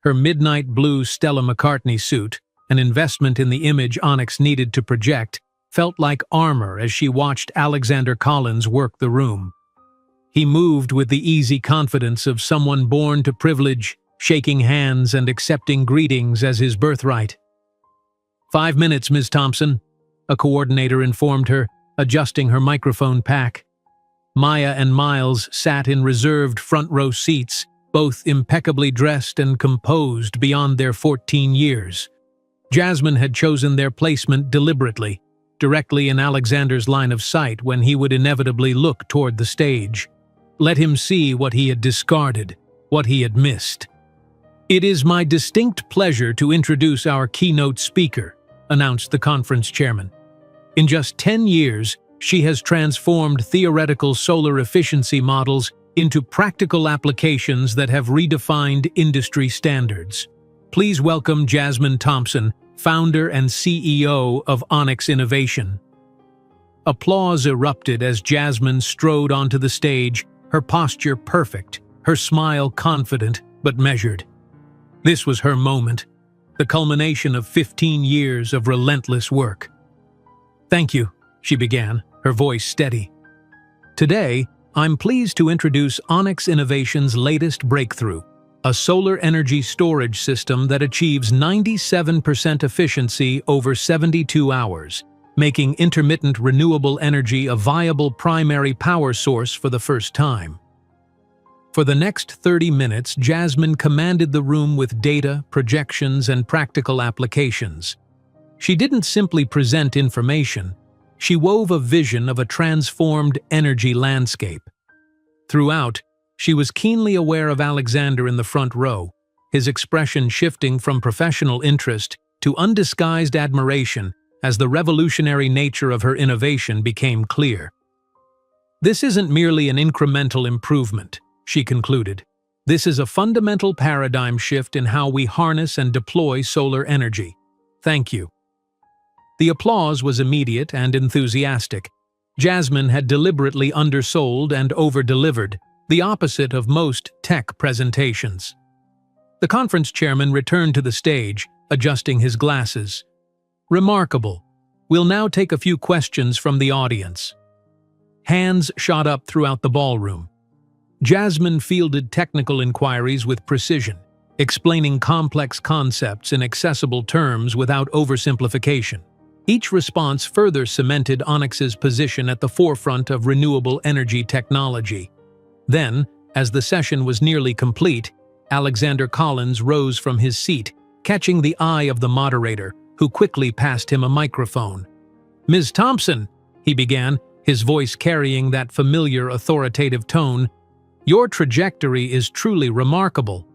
Her midnight blue Stella McCartney suit, an investment in the image Onyx needed to project, felt like armor as she watched Alexander Collins work the room. He moved with the easy confidence of someone born to privilege, shaking hands and accepting greetings as his birthright. 5 minutes, Ms. Thompson, a coordinator informed her, adjusting her microphone pack. Maya and Miles sat in reserved front-row seats, both impeccably dressed and composed beyond their 14 years. Jasmine had chosen their placement deliberately, directly in Alexander's line of sight when he would inevitably look toward the stage. Let him see what he had discarded, what he had missed. "It is my distinct pleasure to introduce our keynote speaker," announced the conference chairman. In just 10 years, she has transformed theoretical solar efficiency models into practical applications that have redefined industry standards. Please welcome Jasmine Thompson, founder and CEO of Onyx Innovation. Applause erupted as Jasmine strode onto the stage, her posture perfect, her smile confident but measured. This was her moment, the culmination of 15 years of relentless work. "Thank you," she began, her voice steady. "Today, I'm pleased to introduce Onyx Innovation's latest breakthrough, a solar energy storage system that achieves 97% efficiency over 72 hours, making intermittent renewable energy a viable primary power source for the first time." For the next 30 minutes, Jasmine commanded the room with data, projections, and practical applications. She didn't simply present information. She wove a vision of a transformed energy landscape. Throughout, she was keenly aware of Alexander in the front row, his expression shifting from professional interest to undisguised admiration as the revolutionary nature of her innovation became clear. "This isn't merely an incremental improvement," she concluded. "This is a fundamental paradigm shift in how we harness and deploy solar energy. Thank you." The applause was immediate and enthusiastic. Jasmine had deliberately undersold and over-delivered, the opposite of most tech presentations. The conference chairman returned to the stage, adjusting his glasses. "Remarkable. We'll now take a few questions from the audience." Hands shot up throughout the ballroom. Jasmine fielded technical inquiries with precision, explaining complex concepts in accessible terms without oversimplification. Each response further cemented Onyx's position at the forefront of renewable energy technology. Then, as the session was nearly complete, Alexander Collins rose from his seat, catching the eye of the moderator, who quickly passed him a microphone. "Ms. Thompson," he began, his voice carrying that familiar authoritative tone, "your trajectory is truly remarkable.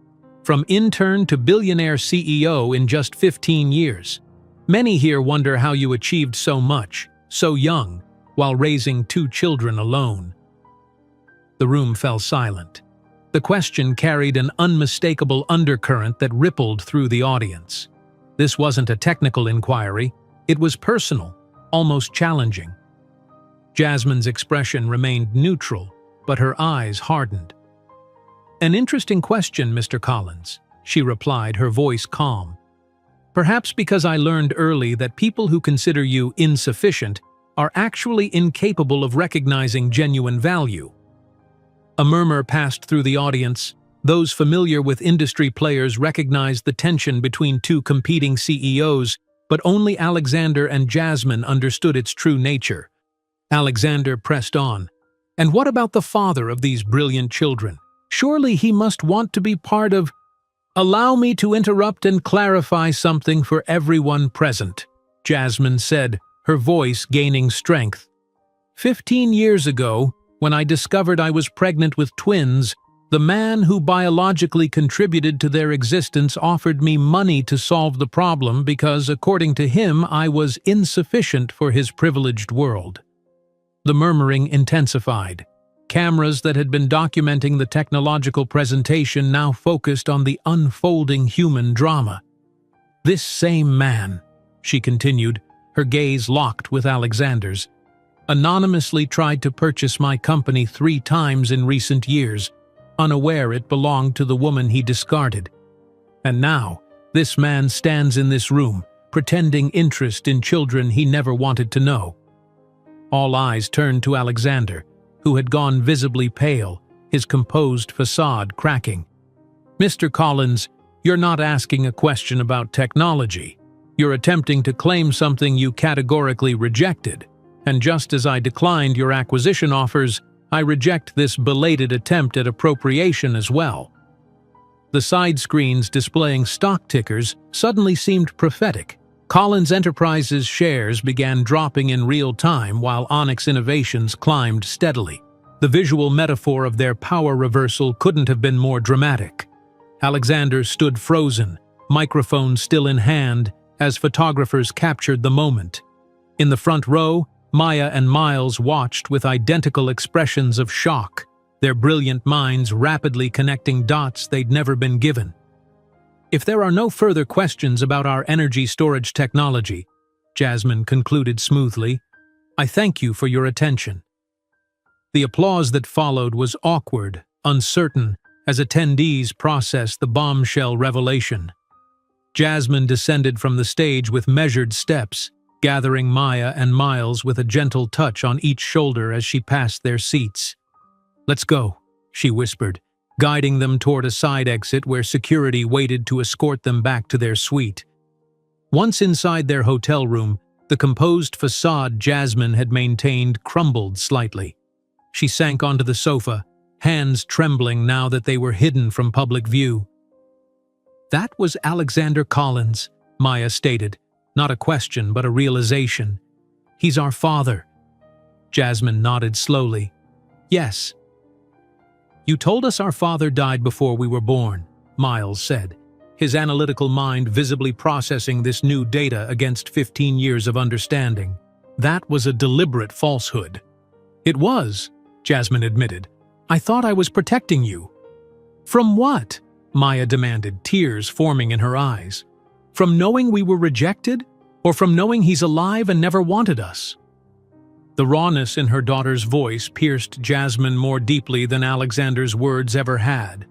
From intern to billionaire CEO in just 15 years. Many here wonder how you achieved so much, so young, while raising 2 children alone." The room fell silent. The question carried an unmistakable undercurrent that rippled through the audience. This wasn't a technical inquiry, it was personal, almost challenging. Jasmine's expression remained neutral, but her eyes hardened. "An interesting question, Mr. Collins," she replied, her voice calm. "Perhaps because I learned early that people who consider you insufficient are actually incapable of recognizing genuine value." A murmur passed through the audience. Those familiar with industry players recognized the tension between 2 competing CEOs, but only Alexander and Jasmine understood its true nature. Alexander pressed on. "And what about the father of these brilliant children? Surely he must want to be part of—" "Allow me to interrupt and clarify something for everyone present," Jasmine said, her voice gaining strength. 15 years ago, when I discovered I was pregnant with twins, the man who biologically contributed to their existence offered me money to solve the problem because, according to him, I was insufficient for his privileged world." The murmuring intensified. Cameras that had been documenting the technological presentation now focused on the unfolding human drama. "This same man," she continued, her gaze locked with Alexander's, "anonymously tried to purchase my company 3 times in recent years, unaware it belonged to the woman he discarded. And now, this man stands in this room, pretending interest in children he never wanted to know." All eyes turned to Alexander, who had gone visibly pale, his composed facade cracking. "Mr. Collins, you're not asking a question about technology. You're attempting to claim something you categorically rejected. And just as I declined your acquisition offers, I reject this belated attempt at appropriation as well." The side screens displaying stock tickers suddenly seemed prophetic. Collins Enterprises shares began dropping in real time while Onyx Innovations climbed steadily. The visual metaphor of their power reversal couldn't have been more dramatic. Alexander stood frozen, microphone still in hand, as photographers captured the moment. In the front row, Maya and Miles watched with identical expressions of shock, their brilliant minds rapidly connecting dots they'd never been given. "If there are no further questions about our energy storage technology," Jasmine concluded smoothly, "I thank you for your attention." The applause that followed was awkward, uncertain, as attendees processed the bombshell revelation. Jasmine descended from the stage with measured steps, gathering Maya and Miles with a gentle touch on each shoulder as she passed their seats. "Let's go," she whispered, guiding them toward a side exit where security waited to escort them back to their suite. Once inside their hotel room, the composed facade Jasmine had maintained crumbled slightly. She sank onto the sofa, hands trembling now that they were hidden from public view. "That was Alexander Collins," Maya stated, not a question but a realization. "He's our father." Jasmine nodded slowly. "Yes." "You told us our father died before we were born," Miles said. his analytical mind visibly processing this new data against 15 years of understanding. That was a deliberate falsehood. It was, Jasmine admitted. I thought I was protecting you. From what? Maya demanded, tears forming in her eyes. From knowing we were rejected? Or from knowing he's alive and never wanted us? The rawness in her daughter's voice pierced Jasmine more deeply than Alexander's words ever had.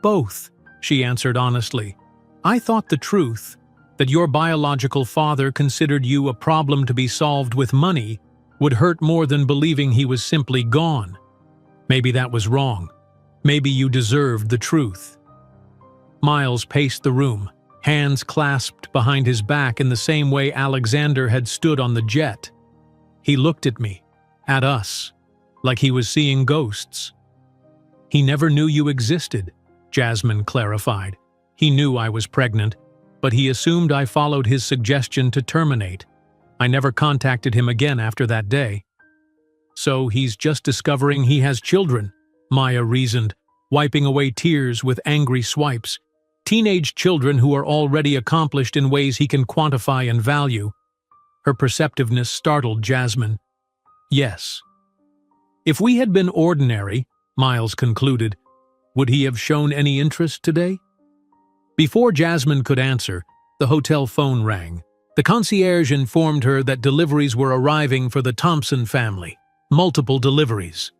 Both, she answered honestly. I thought the truth, that your biological father considered you a problem to be solved with money, would hurt more than believing he was simply gone. Maybe that was wrong. Maybe you deserved the truth. Miles paced the room, hands clasped behind his back in the same way Alexander had stood on the jet. He looked at me, at us, like he was seeing ghosts. He never knew you existed, Jasmine clarified. He knew I was pregnant, but he assumed I followed his suggestion to terminate. I never contacted him again after that day. So he's just discovering he has children, Maya reasoned, wiping away tears with angry swipes. Teenage children who are already accomplished in ways he can quantify and value. Her perceptiveness startled Jasmine. Yes. If we had been ordinary, Miles concluded, would he have shown any interest today? Before Jasmine could answer, the hotel phone rang. The concierge informed her that deliveries were arriving for the Thompson family. Multiple deliveries.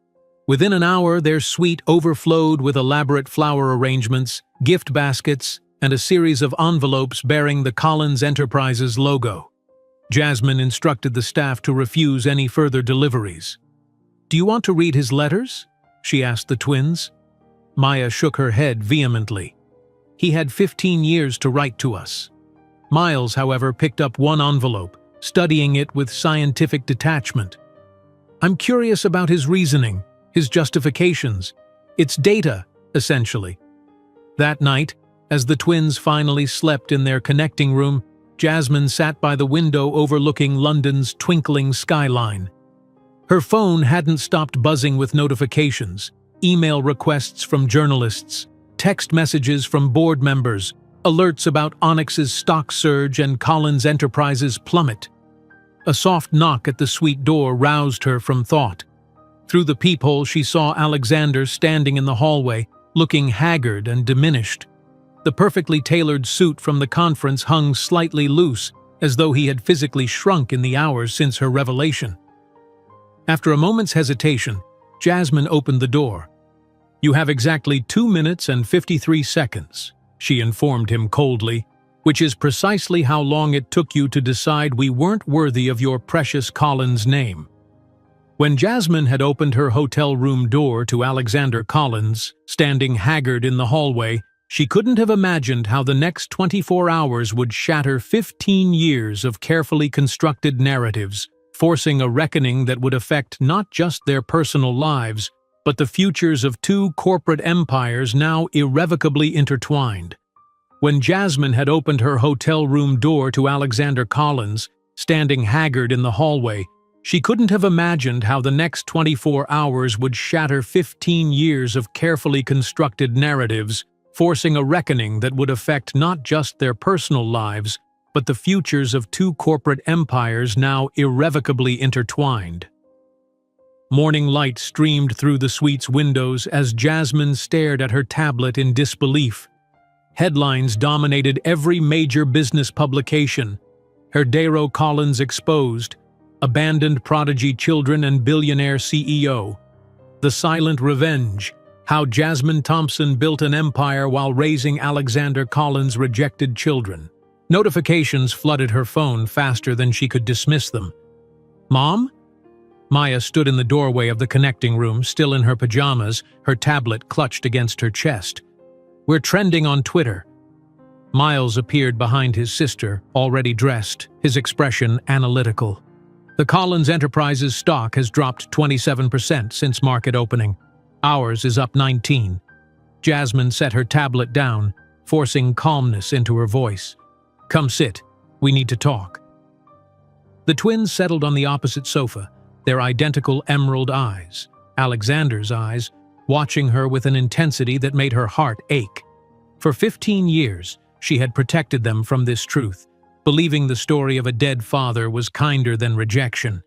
Within an hour, their suite overflowed with elaborate flower arrangements, gift baskets, and a series of envelopes bearing the Collins Enterprises logo. Jasmine instructed the staff to refuse any further deliveries. Do you want to read his letters? She asked the twins. Maya shook her head vehemently. He had 15 years to write to us. Miles, however, picked up one envelope, studying it with scientific detachment. I'm curious about his reasoning, his justifications. It's data, essentially. That night, as the twins finally slept in their connecting room, Jasmine sat by the window overlooking London's twinkling skyline. Her phone hadn't stopped buzzing with notifications, email requests from journalists, text messages from board members, alerts about Onyx's stock surge and Collins Enterprises' plummet. A soft knock at the suite door roused her from thought. Through the peephole, she saw Alexander standing in the hallway, looking haggard and diminished. The perfectly tailored suit from the conference hung slightly loose, as though he had physically shrunk in the hours since her revelation. After a moment's hesitation, Jasmine opened the door. You have exactly 2 minutes and 53 seconds, she informed him coldly, which is precisely how long it took you to decide we weren't worthy of your precious Collins name. When Jasmine had opened her hotel room door to Alexander Collins, standing haggard in the hallway, she couldn't have imagined how the next 24 hours would shatter 15 years of carefully constructed narratives, forcing a reckoning that would affect not just their personal lives, but the futures of two corporate empires now irrevocably intertwined. When Jasmine had opened her hotel room door to Alexander Collins, standing haggard in the hallway, she couldn't have imagined how the next 24 hours would shatter 15 years of carefully constructed narratives, forcing a reckoning that would affect not just their personal lives, but the futures of two corporate empires now irrevocably intertwined. Morning light streamed through the suite's windows as Jasmine stared at her tablet in disbelief. Headlines dominated every major business publication. Herdero Collins exposed, abandoned prodigy children and billionaire CEO. The silent revenge, how Jasmine Thompson built an empire while raising Alexander Collins' rejected children. Notifications flooded her phone faster than she could dismiss them. Mom? Maya stood in the doorway of the connecting room, still in her pajamas, her tablet clutched against her chest. We're trending on Twitter. Miles appeared behind his sister, already dressed, his expression analytical. The Collins Enterprises stock has dropped 27% since market opening. Ours is up 19%. Jasmine set her tablet down, forcing calmness into her voice. Come sit. We need to talk. The twins settled on the opposite sofa, their identical emerald eyes, Alexander's eyes, watching her with an intensity that made her heart ache. For 15 years, she had protected them from this truth, believing the story of a dead father was kinder than rejection.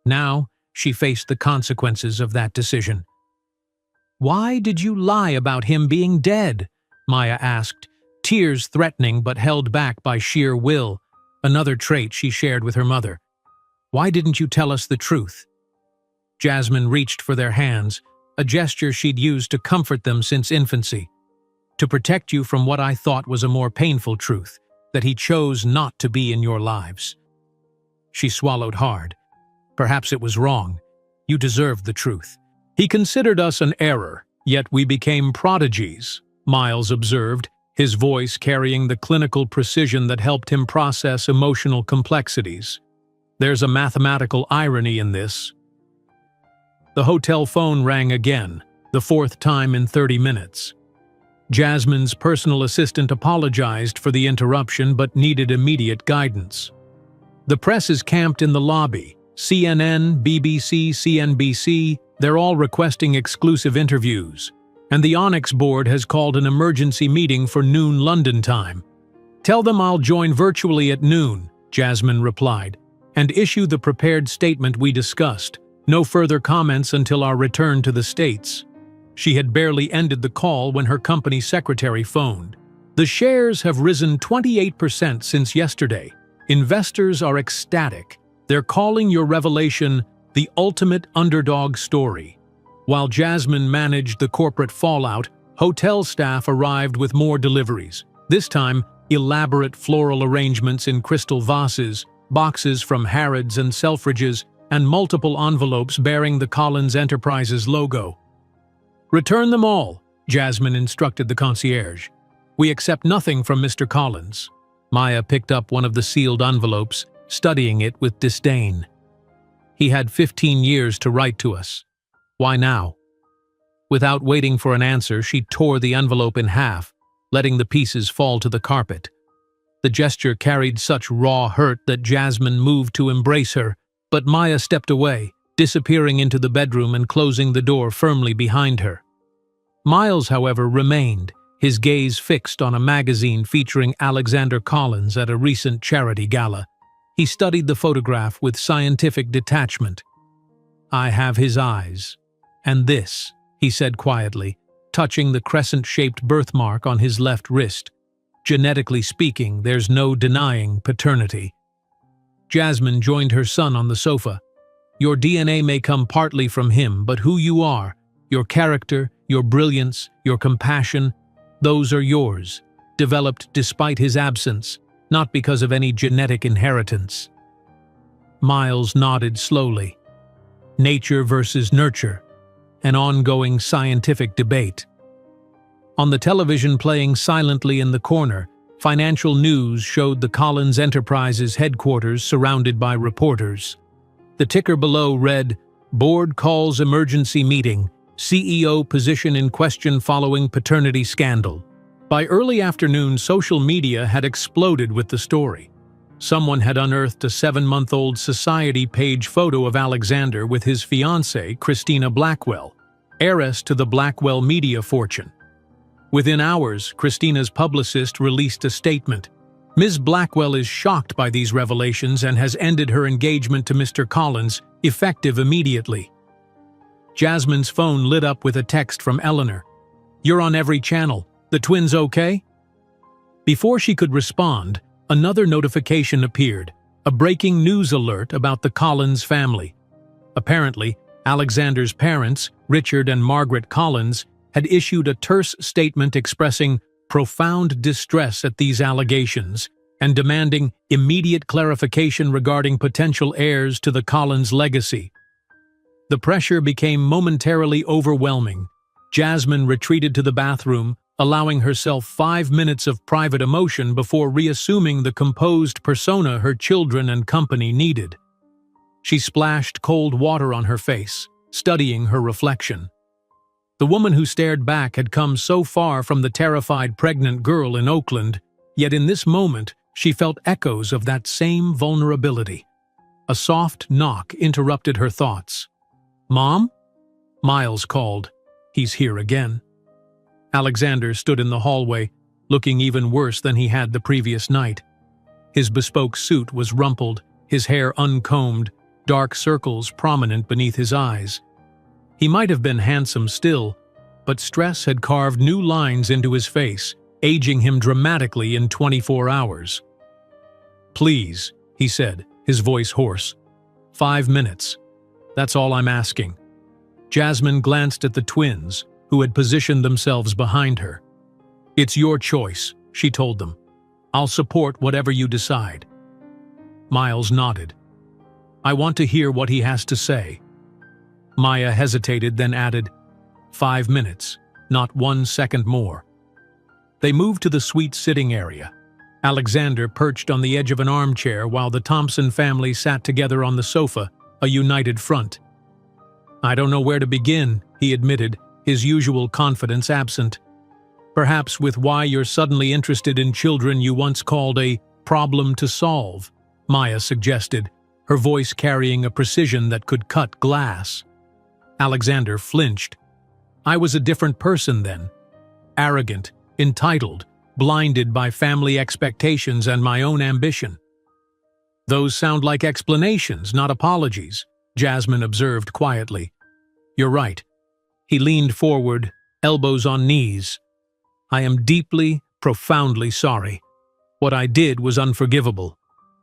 Now, she faced the consequences of that decision. "Why did you lie about him being dead?" Maya asked, tears threatening but held back by sheer will, another trait she shared with her mother. "Why didn't you tell us the truth?" Jasmine reached for their hands, a gesture she'd used to comfort them since infancy. "To protect you from what I thought was a more painful truth, that he chose not to be in your lives." She swallowed hard. "Perhaps it was wrong. You deserved the truth. He considered us an error, yet we became prodigies," Miles observed, his voice carrying the clinical precision that helped him process emotional complexities. "There's a mathematical irony in this." The hotel phone rang again, the fourth time in 30 minutes. Jasmine's personal assistant apologized for the interruption but needed immediate guidance. "The press is camped in the lobby. CNN, BBC, CNBC, they're all requesting exclusive interviews. And the Onyx board has called an emergency meeting for noon London time. Tell them I'll join virtually at noon," Jasmine replied, "and issue the prepared statement we discussed. No further comments until our return to the States." She had barely ended the call when her company secretary phoned. "The shares have risen 28% since yesterday. Investors are ecstatic. They're calling your revelation the ultimate underdog story." While Jasmine managed the corporate fallout, hotel staff arrived with more deliveries. This time, elaborate floral arrangements in crystal vases, boxes from Harrods and Selfridges, and multiple envelopes bearing the Collins Enterprises logo. "Return them all," Jasmine instructed the concierge. "We accept nothing from Mr. Collins." Maya picked up one of the sealed envelopes, studying it with disdain. "He had 15 years to write to us. Why now?" Without waiting for an answer, she tore the envelope in half, letting the pieces fall to the carpet. The gesture carried such raw hurt that Jasmine moved to embrace her, but Maya stepped away, disappearing into the bedroom and closing the door firmly behind her. Miles, however, remained, his gaze fixed on a magazine featuring Alexander Collins at a recent charity gala. He studied the photograph with scientific detachment. "I have his eyes. And this," he said quietly, touching the crescent-shaped birthmark on his left wrist. "Genetically speaking, there's no denying paternity." Jasmine joined her son on the sofa. "Your DNA may come partly from him, but who you are, your character, your brilliance, your compassion, those are yours, developed despite his absence, not because of any genetic inheritance." Miles nodded slowly. Nature versus nurture. An ongoing scientific debate. On the television playing silently in the corner, financial news showed the Collins Enterprises headquarters surrounded by reporters. The ticker below read, "Board calls emergency meeting, CEO position in question following paternity scandal." By early afternoon, social media had exploded with the story. Someone had unearthed a 7-month-old Society page photo of Alexander with his fiancée, Christina Blackwell, heiress to the Blackwell media fortune. Within hours, Christina's publicist released a statement. "Ms. Blackwell is shocked by these revelations and has ended her engagement to Mr. Collins, effective immediately." Jasmine's phone lit up with a text from Eleanor. "You're on every channel. The twins okay?" Before she could respond, another notification appeared, a breaking news alert about the Collins family. Apparently, Alexander's parents, Richard and Margaret Collins, had issued a terse statement expressing profound distress at these allegations and demanding immediate clarification regarding potential heirs to the Collins legacy. The pressure became momentarily overwhelming. Jasmine retreated to the bathroom, allowing herself 5 minutes of private emotion before reassuming the composed persona her children and company needed. She splashed cold water on her face, studying her reflection. The woman who stared back had come so far from the terrified pregnant girl in Oakland, yet in this moment she felt echoes of that same vulnerability. A soft knock interrupted her thoughts. "Mom?" Miles called. "He's here again." Alexander stood in the hallway, looking even worse than he had the previous night. His bespoke suit was rumpled, his hair uncombed, dark circles prominent beneath his eyes. He might have been handsome still, but stress had carved new lines into his face, aging him dramatically in 24 hours. "Please," he said, his voice hoarse. 5 minutes. That's all I'm asking." Jasmine glanced at the twins, who had positioned themselves behind her. "It's your choice," she told them. "I'll support whatever you decide." Miles nodded. "I want to hear what he has to say." Maya hesitated, then added, 5 minutes, not 1 second more." They moved to the suite sitting area. Alexander perched on the edge of an armchair while the Thompson family sat together on the sofa, a united front. "I don't know where to begin," he admitted, his usual confidence absent. "Perhaps with why you're suddenly interested in children you once called a problem to solve," Maya suggested, her voice carrying a precision that could cut glass. Alexander flinched. "I was a different person then. Arrogant, entitled, blinded by family expectations and my own ambition." "Those sound like explanations, not apologies," Jasmine observed quietly. "You're right." He leaned forward, elbows on knees. "I am deeply, profoundly sorry. What I did was unforgivable.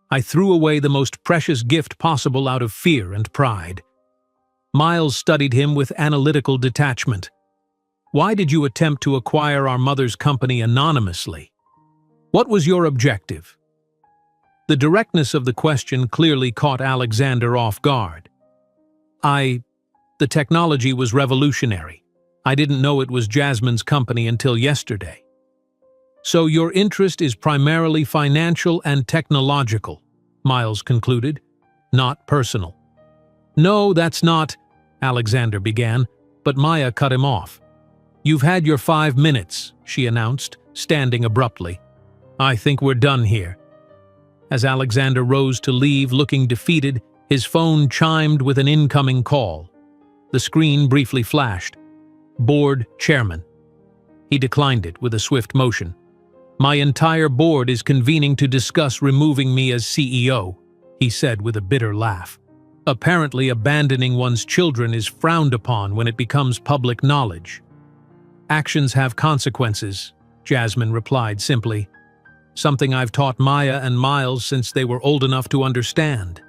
I threw away the most precious gift possible out of fear and pride." Miles studied him with analytical detachment. "Why did you attempt to acquire our mother's company anonymously? What was your objective?" The directness of the question clearly caught Alexander off guard. The technology was revolutionary. I didn't know it was Jasmine's company until yesterday." "So your interest is primarily financial and technological," Miles concluded, "not personal." "No, that's not," Alexander began, but Maya cut him off. "You've had your 5 minutes," she announced, standing abruptly. "I think we're done here." As Alexander rose to leave, looking defeated, his phone chimed with an incoming call. The screen briefly flashed. "Board Chairman." He declined it with a swift motion. "My entire board is convening to discuss removing me as CEO," he said with a bitter laugh. "Apparently abandoning one's children is frowned upon when it becomes public knowledge." "Actions have consequences," Jasmine replied simply. "Something I've taught Maya and Miles since they were old enough to understand."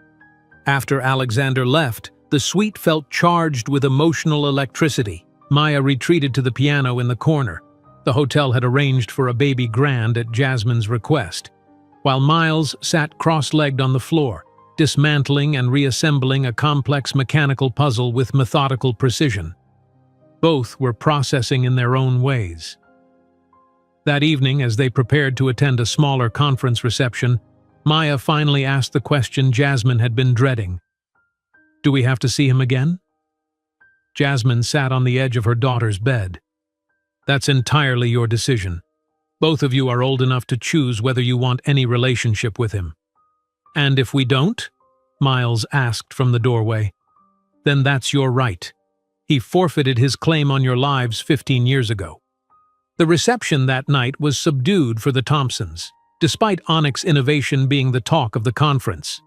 After Alexander left, the suite felt charged with emotional electricity. Maya retreated to the piano in the corner. The hotel had arranged for a baby grand at Jasmine's request, while Miles sat cross-legged on the floor, dismantling and reassembling a complex mechanical puzzle with methodical precision. Both were processing in their own ways. That evening, as they prepared to attend a smaller conference reception, Maya finally asked the question Jasmine had been dreading. "Do we have to see him again?" Jasmine sat on the edge of her daughter's bed. "That's entirely your decision. Both of you are old enough to choose whether you want any relationship with him." "And if we don't?" Miles asked from the doorway. "Then that's your right. He forfeited his claim on your lives 15 years ago." The reception that night was subdued for the Thompsons, despite Onyx Innovation being the talk of the conference.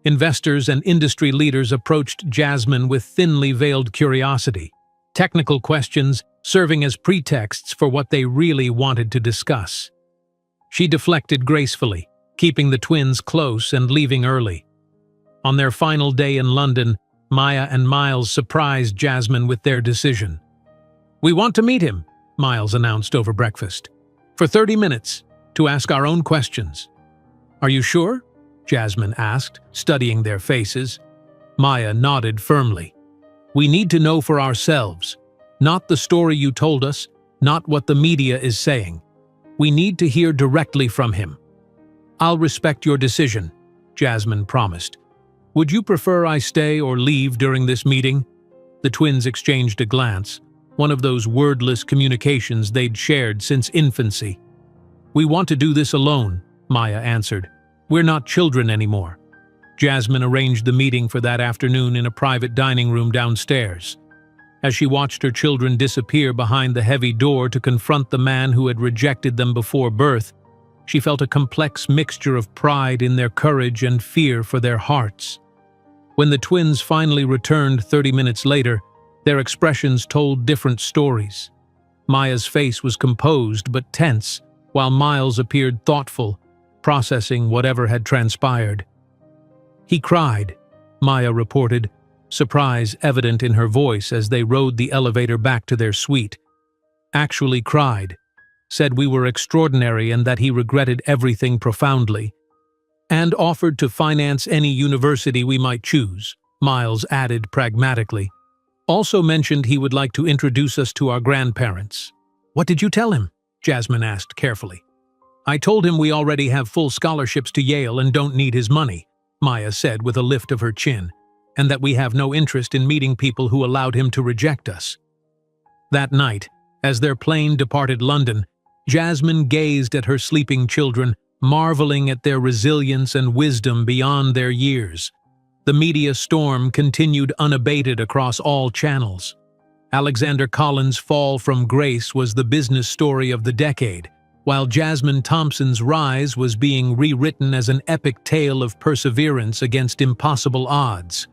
Investors and industry leaders approached Jasmine with thinly veiled curiosity, technical questions serving as pretexts for what they really wanted to discuss. She deflected gracefully, keeping the twins close and leaving early. On their final day in London, Maya and Miles surprised Jasmine with their decision. "We want to meet him," Miles announced over breakfast, "for 30 minutes, to ask our own questions." "Are you sure?" Jasmine asked, studying their faces. Maya nodded firmly. "We need to know for ourselves, not the story you told us, not what the media is saying. We need to hear directly from him." "I'll respect your decision," Jasmine promised. "Would you prefer I stay or leave during this meeting?" The twins exchanged a glance, one of those wordless communications they'd shared since infancy. "We want to do this alone," Maya answered. "We're not children anymore." Jasmine arranged the meeting for that afternoon in a private dining room downstairs. As she watched her children disappear behind the heavy door to confront the man who had rejected them before birth, she felt a complex mixture of pride in their courage and fear for their hearts. When the twins finally returned 30 minutes later, their expressions told different stories. Maya's face was composed but tense, while Miles appeared thoughtful, processing whatever had transpired. "He cried," Maya reported, surprise evident in her voice as they rode the elevator back to their suite. "Actually cried. Said we were extraordinary and that he regretted everything profoundly. And offered to finance any university we might choose," Miles added pragmatically. "Also mentioned he would like to introduce us to our grandparents." "What did you tell him?" Jasmine asked carefully. "I told him we already have full scholarships to Yale and don't need his money," Maya said with a lift of her chin, "and that we have no interest in meeting people who allowed him to reject us." That night, as their plane departed London, Jasmine gazed at her sleeping children, marveling at their resilience and wisdom beyond their years. The media storm continued unabated across all channels. Alexander Collins' fall from grace was the business story of the decade, while Jasmine Thompson's rise was being rewritten as an epic tale of perseverance against impossible odds.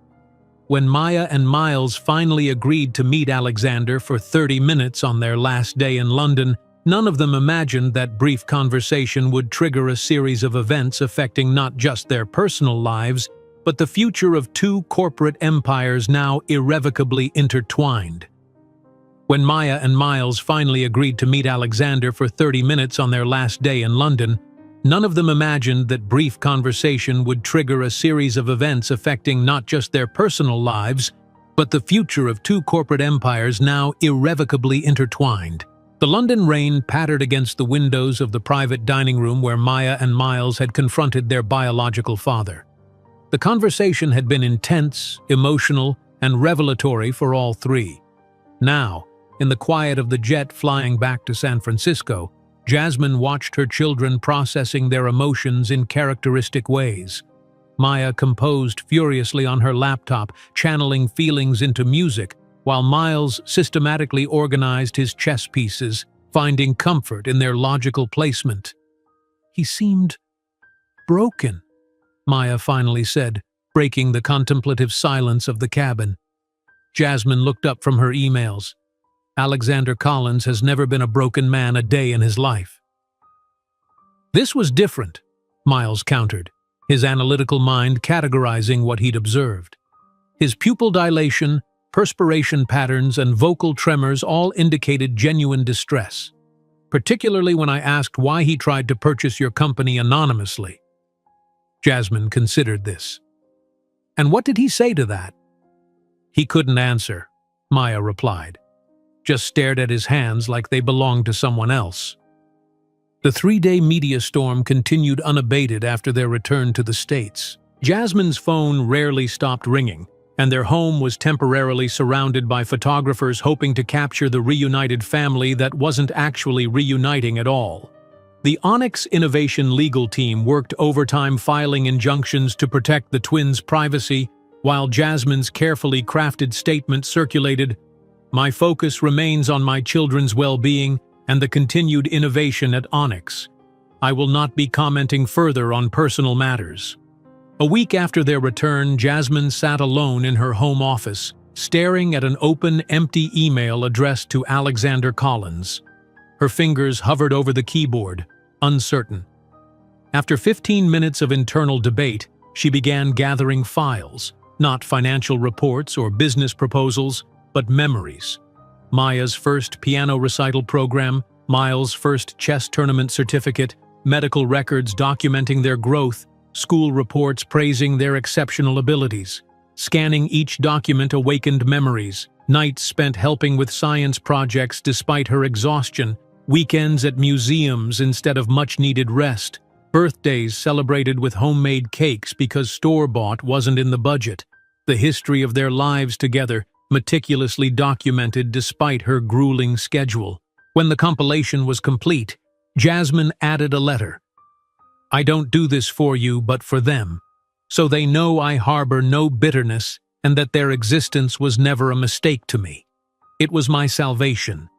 When Maya and Miles finally agreed to meet Alexander for 30 minutes on their last day in London, none of them imagined that brief conversation would trigger a series of events affecting not just their personal lives, but the future of two corporate empires now irrevocably intertwined. When Maya and Miles finally agreed to meet Alexander for 30 minutes on their last day in London, none of them imagined that brief conversation would trigger a series of events affecting not just their personal lives, but the future of two corporate empires now irrevocably intertwined. The London rain pattered against the windows of the private dining room where Maya and Miles had confronted their biological father. The conversation had been intense, emotional, and revelatory for all three. Now, in the quiet of the jet flying back to San Francisco, Jasmine watched her children processing their emotions in characteristic ways. Maya composed furiously on her laptop, channeling feelings into music, while Miles systematically organized his chess pieces, finding comfort in their logical placement. "He seemed broken," Maya finally said, breaking the contemplative silence of the cabin. Jasmine looked up from her emails. "Alexander Collins has never been a broken man a day in his life." "This was different," Miles countered, his analytical mind categorizing what he'd observed. His pupil dilation, perspiration patterns, and vocal tremors all indicated genuine distress, particularly when I asked why he tried to purchase your company anonymously. Jasmine considered this. "And what did he say to that?" "He couldn't answer," Maya replied. "Just stared at his hands like they belonged to someone else." The 3-day media storm continued unabated after their return to the States. Jasmine's phone rarely stopped ringing, and their home was temporarily surrounded by photographers hoping to capture the reunited family that wasn't actually reuniting at all. The Onyx Innovation legal team worked overtime filing injunctions to protect the twins' privacy, while Jasmine's carefully crafted statement circulated, "My focus remains on my children's well-being and the continued innovation at Onyx. I will not be commenting further on personal matters." A week after their return, Jasmine sat alone in her home office, staring at an open, empty email addressed to Alexander Collins. Her fingers hovered over the keyboard, uncertain. After 15 minutes of internal debate, she began gathering files, not financial reports or business proposals, but memories. Maya's first piano recital program, Miles' first chess tournament certificate, medical records documenting their growth, school reports praising their exceptional abilities. Scanning each document awakened memories, nights spent helping with science projects despite her exhaustion, weekends at museums instead of much-needed rest, birthdays celebrated with homemade cakes because store-bought wasn't in the budget, the history of their lives together, meticulously documented despite her grueling schedule. When the compilation was complete, Jasmine added a letter. "I don't do this for you, but for them, so they know I harbor no bitterness and that their existence was never a mistake to me." It was my salvation.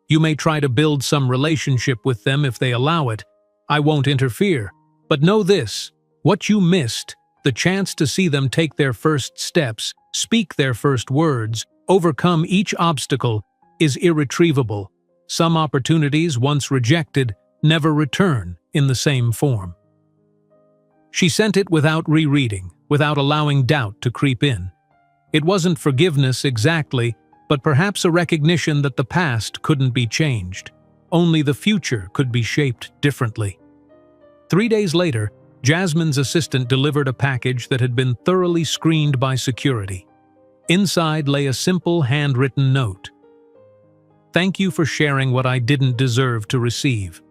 You may try to build some relationship with them if they allow it. I won't interfere. But know this, what you missed, the chance to see them take their first steps, speak their first words, overcome each obstacle, is irretrievable. Some opportunities, once rejected, never return in the same form. She sent it without rereading, without allowing doubt to creep in. It wasn't forgiveness exactly, but perhaps a recognition that the past couldn't be changed. Only the future could be shaped differently. 3 days later, Jasmine's assistant delivered a package that had been thoroughly screened by security. Inside lay a simple handwritten note. "Thank you for sharing what I didn't deserve to receive.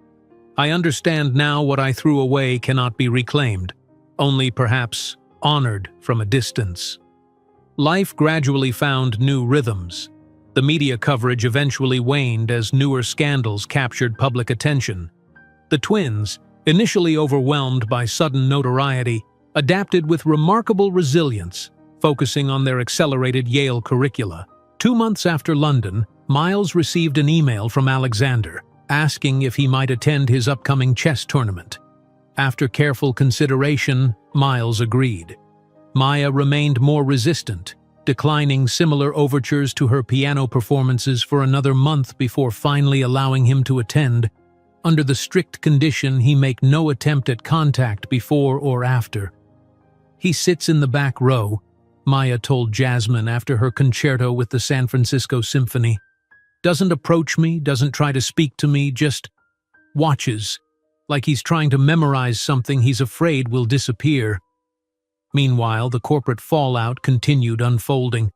I understand now what I threw away cannot be reclaimed, only perhaps honored from a distance." Life gradually found new rhythms. The media coverage eventually waned as newer scandals captured public attention. The twins, initially overwhelmed by sudden notoriety, adapted with remarkable resilience, focusing on their accelerated Yale curricula. 2 months after London, Miles received an email from Alexander, asking if he might attend his upcoming chess tournament. After careful consideration, Miles agreed. Maya remained more resistant, declining similar overtures to her piano performances for another month before finally allowing him to attend, under the strict condition he make no attempt at contact before or after. "He sits in the back row," Maya told Jasmine after her concerto with the San Francisco Symphony. "Doesn't approach me, doesn't try to speak to me, just watches, like he's trying to memorize something he's afraid will disappear." Meanwhile, the corporate fallout continued unfolding.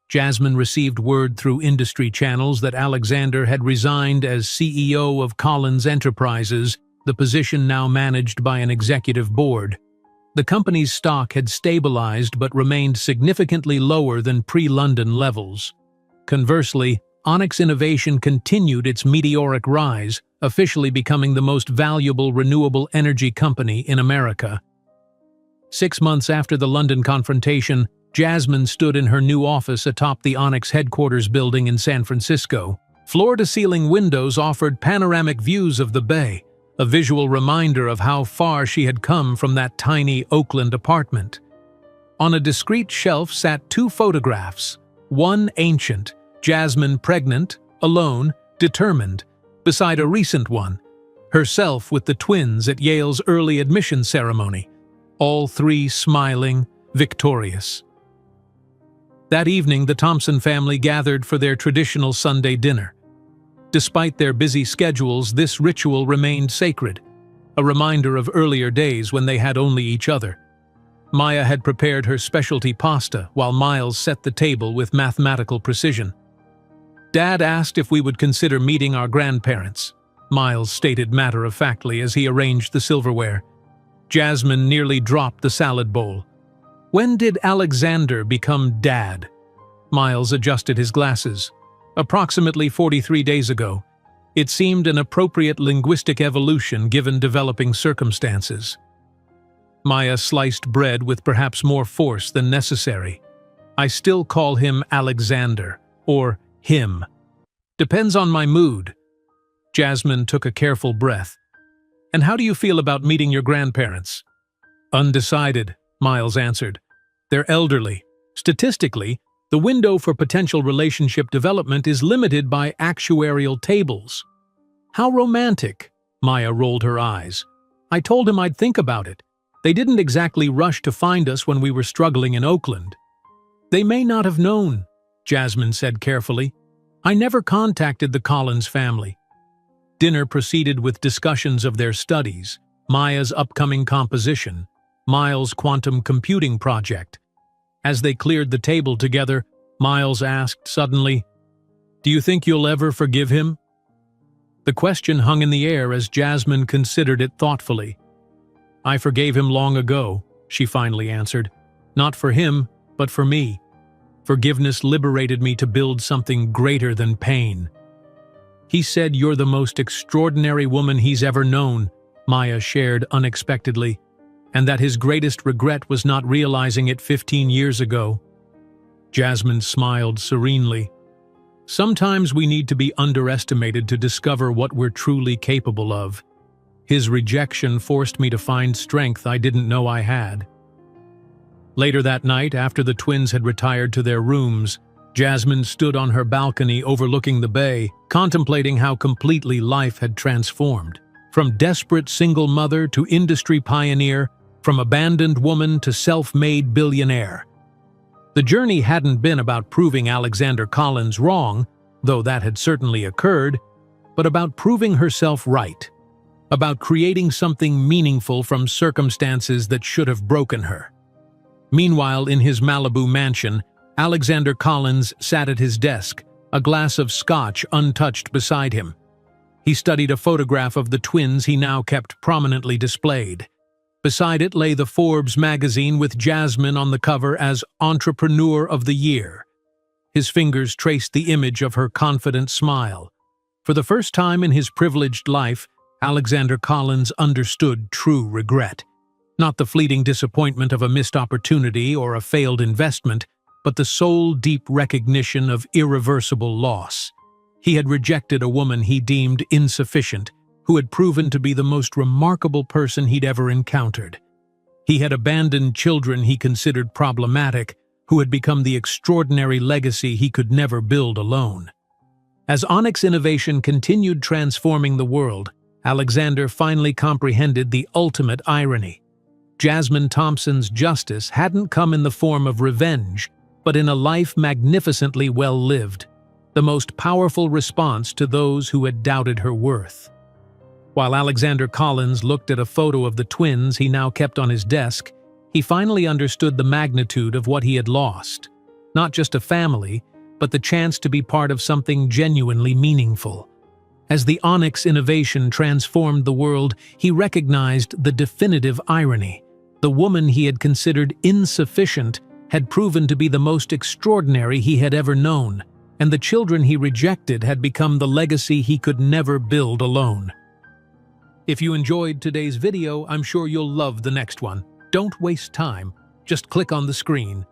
Jasmine received word through industry channels that Alexander had resigned as CEO of Collins Enterprises, the position now managed by an executive board. The company's stock had stabilized but remained significantly lower than pre-London levels. Conversely, Onyx Innovation continued its meteoric rise, officially becoming the most valuable renewable energy company in America. 6 months after the London confrontation, Jasmine stood in her new office atop the Onyx headquarters building in San Francisco. Floor-to-ceiling windows offered panoramic views of the bay, a visual reminder of how far she had come from that tiny Oakland apartment. On a discreet shelf sat 2 photographs, one ancient, Jasmine pregnant, alone, determined, beside a recent one, herself with the twins at Yale's early admission ceremony, all 3 smiling, victorious. That evening, the Thompson family gathered for their traditional Sunday dinner. Despite their busy schedules, this ritual remained sacred, a reminder of earlier days when they had only each other. Maya had prepared her specialty pasta, while Miles set the table with mathematical precision. "Dad asked if we would consider meeting our grandparents," Miles stated matter-of-factly as he arranged the silverware. Jasmine nearly dropped the salad bowl. "When did Alexander become Dad?" Miles adjusted his glasses. "Approximately 43 days ago. It seemed an appropriate linguistic evolution given developing circumstances." Maya sliced bread with perhaps more force than necessary. "I still call him Alexander, or him. Depends on my mood." Jasmine took a careful breath. "And how do you feel about meeting your grandparents?" "Undecided," Miles answered. "They're elderly. Statistically, the window for potential relationship development is limited by actuarial tables." "How romantic," Maya rolled her eyes. "I told him I'd think about it. They didn't exactly rush to find us when we were struggling in Oakland." "They may not have known," Jasmine said carefully. "I never contacted the Collins family." Dinner proceeded with discussions of their studies, Maya's upcoming composition, Miles' quantum computing project. As they cleared the table together, Miles asked suddenly, "Do you think you'll ever forgive him?" The question hung in the air as Jasmine considered it thoughtfully. "I forgave him long ago," she finally answered. "Not for him, but for me. Forgiveness liberated me to build something greater than pain." "He said you're the most extraordinary woman he's ever known," Maya shared unexpectedly, "and that his greatest regret was not realizing it 15 years ago." Jasmine smiled serenely. Sometimes we need to be underestimated to discover what we're truly capable of. His rejection forced me to find strength I didn't know I had. Later that night, after the twins had retired to their rooms, Jasmine stood on her balcony overlooking the bay, contemplating how completely life had transformed. From desperate single mother to industry pioneer, from abandoned woman to self-made billionaire. The journey hadn't been about proving Alexander Collins wrong, though that had certainly occurred, but about proving herself right, about creating something meaningful from circumstances that should have broken her. Meanwhile, in his Malibu mansion, Alexander Collins sat at his desk, a glass of scotch untouched beside him. He studied a photograph of the twins he now kept prominently displayed. Beside it lay the Forbes magazine with Jasmine on the cover as Entrepreneur of the Year. His fingers traced the image of her confident smile. For the first time in his privileged life, Alexander Collins understood true regret. Not the fleeting disappointment of a missed opportunity or a failed investment, but the soul-deep recognition of irreversible loss. He had rejected a woman he deemed insufficient, who had proven to be the most remarkable person he'd ever encountered. He had abandoned children he considered problematic, who had become the extraordinary legacy he could never build alone. As Onyx Innovation continued transforming the world, Alexander finally comprehended the ultimate irony. Jasmine Thompson's justice hadn't come in the form of revenge, but in a life magnificently well-lived, the most powerful response to those who had doubted her worth. While Alexander Collins looked at a photo of the twins he now kept on his desk, he finally understood the magnitude of what he had lost. Not just a family, but the chance to be part of something genuinely meaningful. As the Onyx Innovation transformed the world, he recognized the definitive irony. The woman he had considered insufficient had proven to be the most extraordinary he had ever known, and the children he rejected had become the legacy he could never build alone. If you enjoyed today's video, I'm sure you'll love the next one. Don't waste time. Just click on the screen.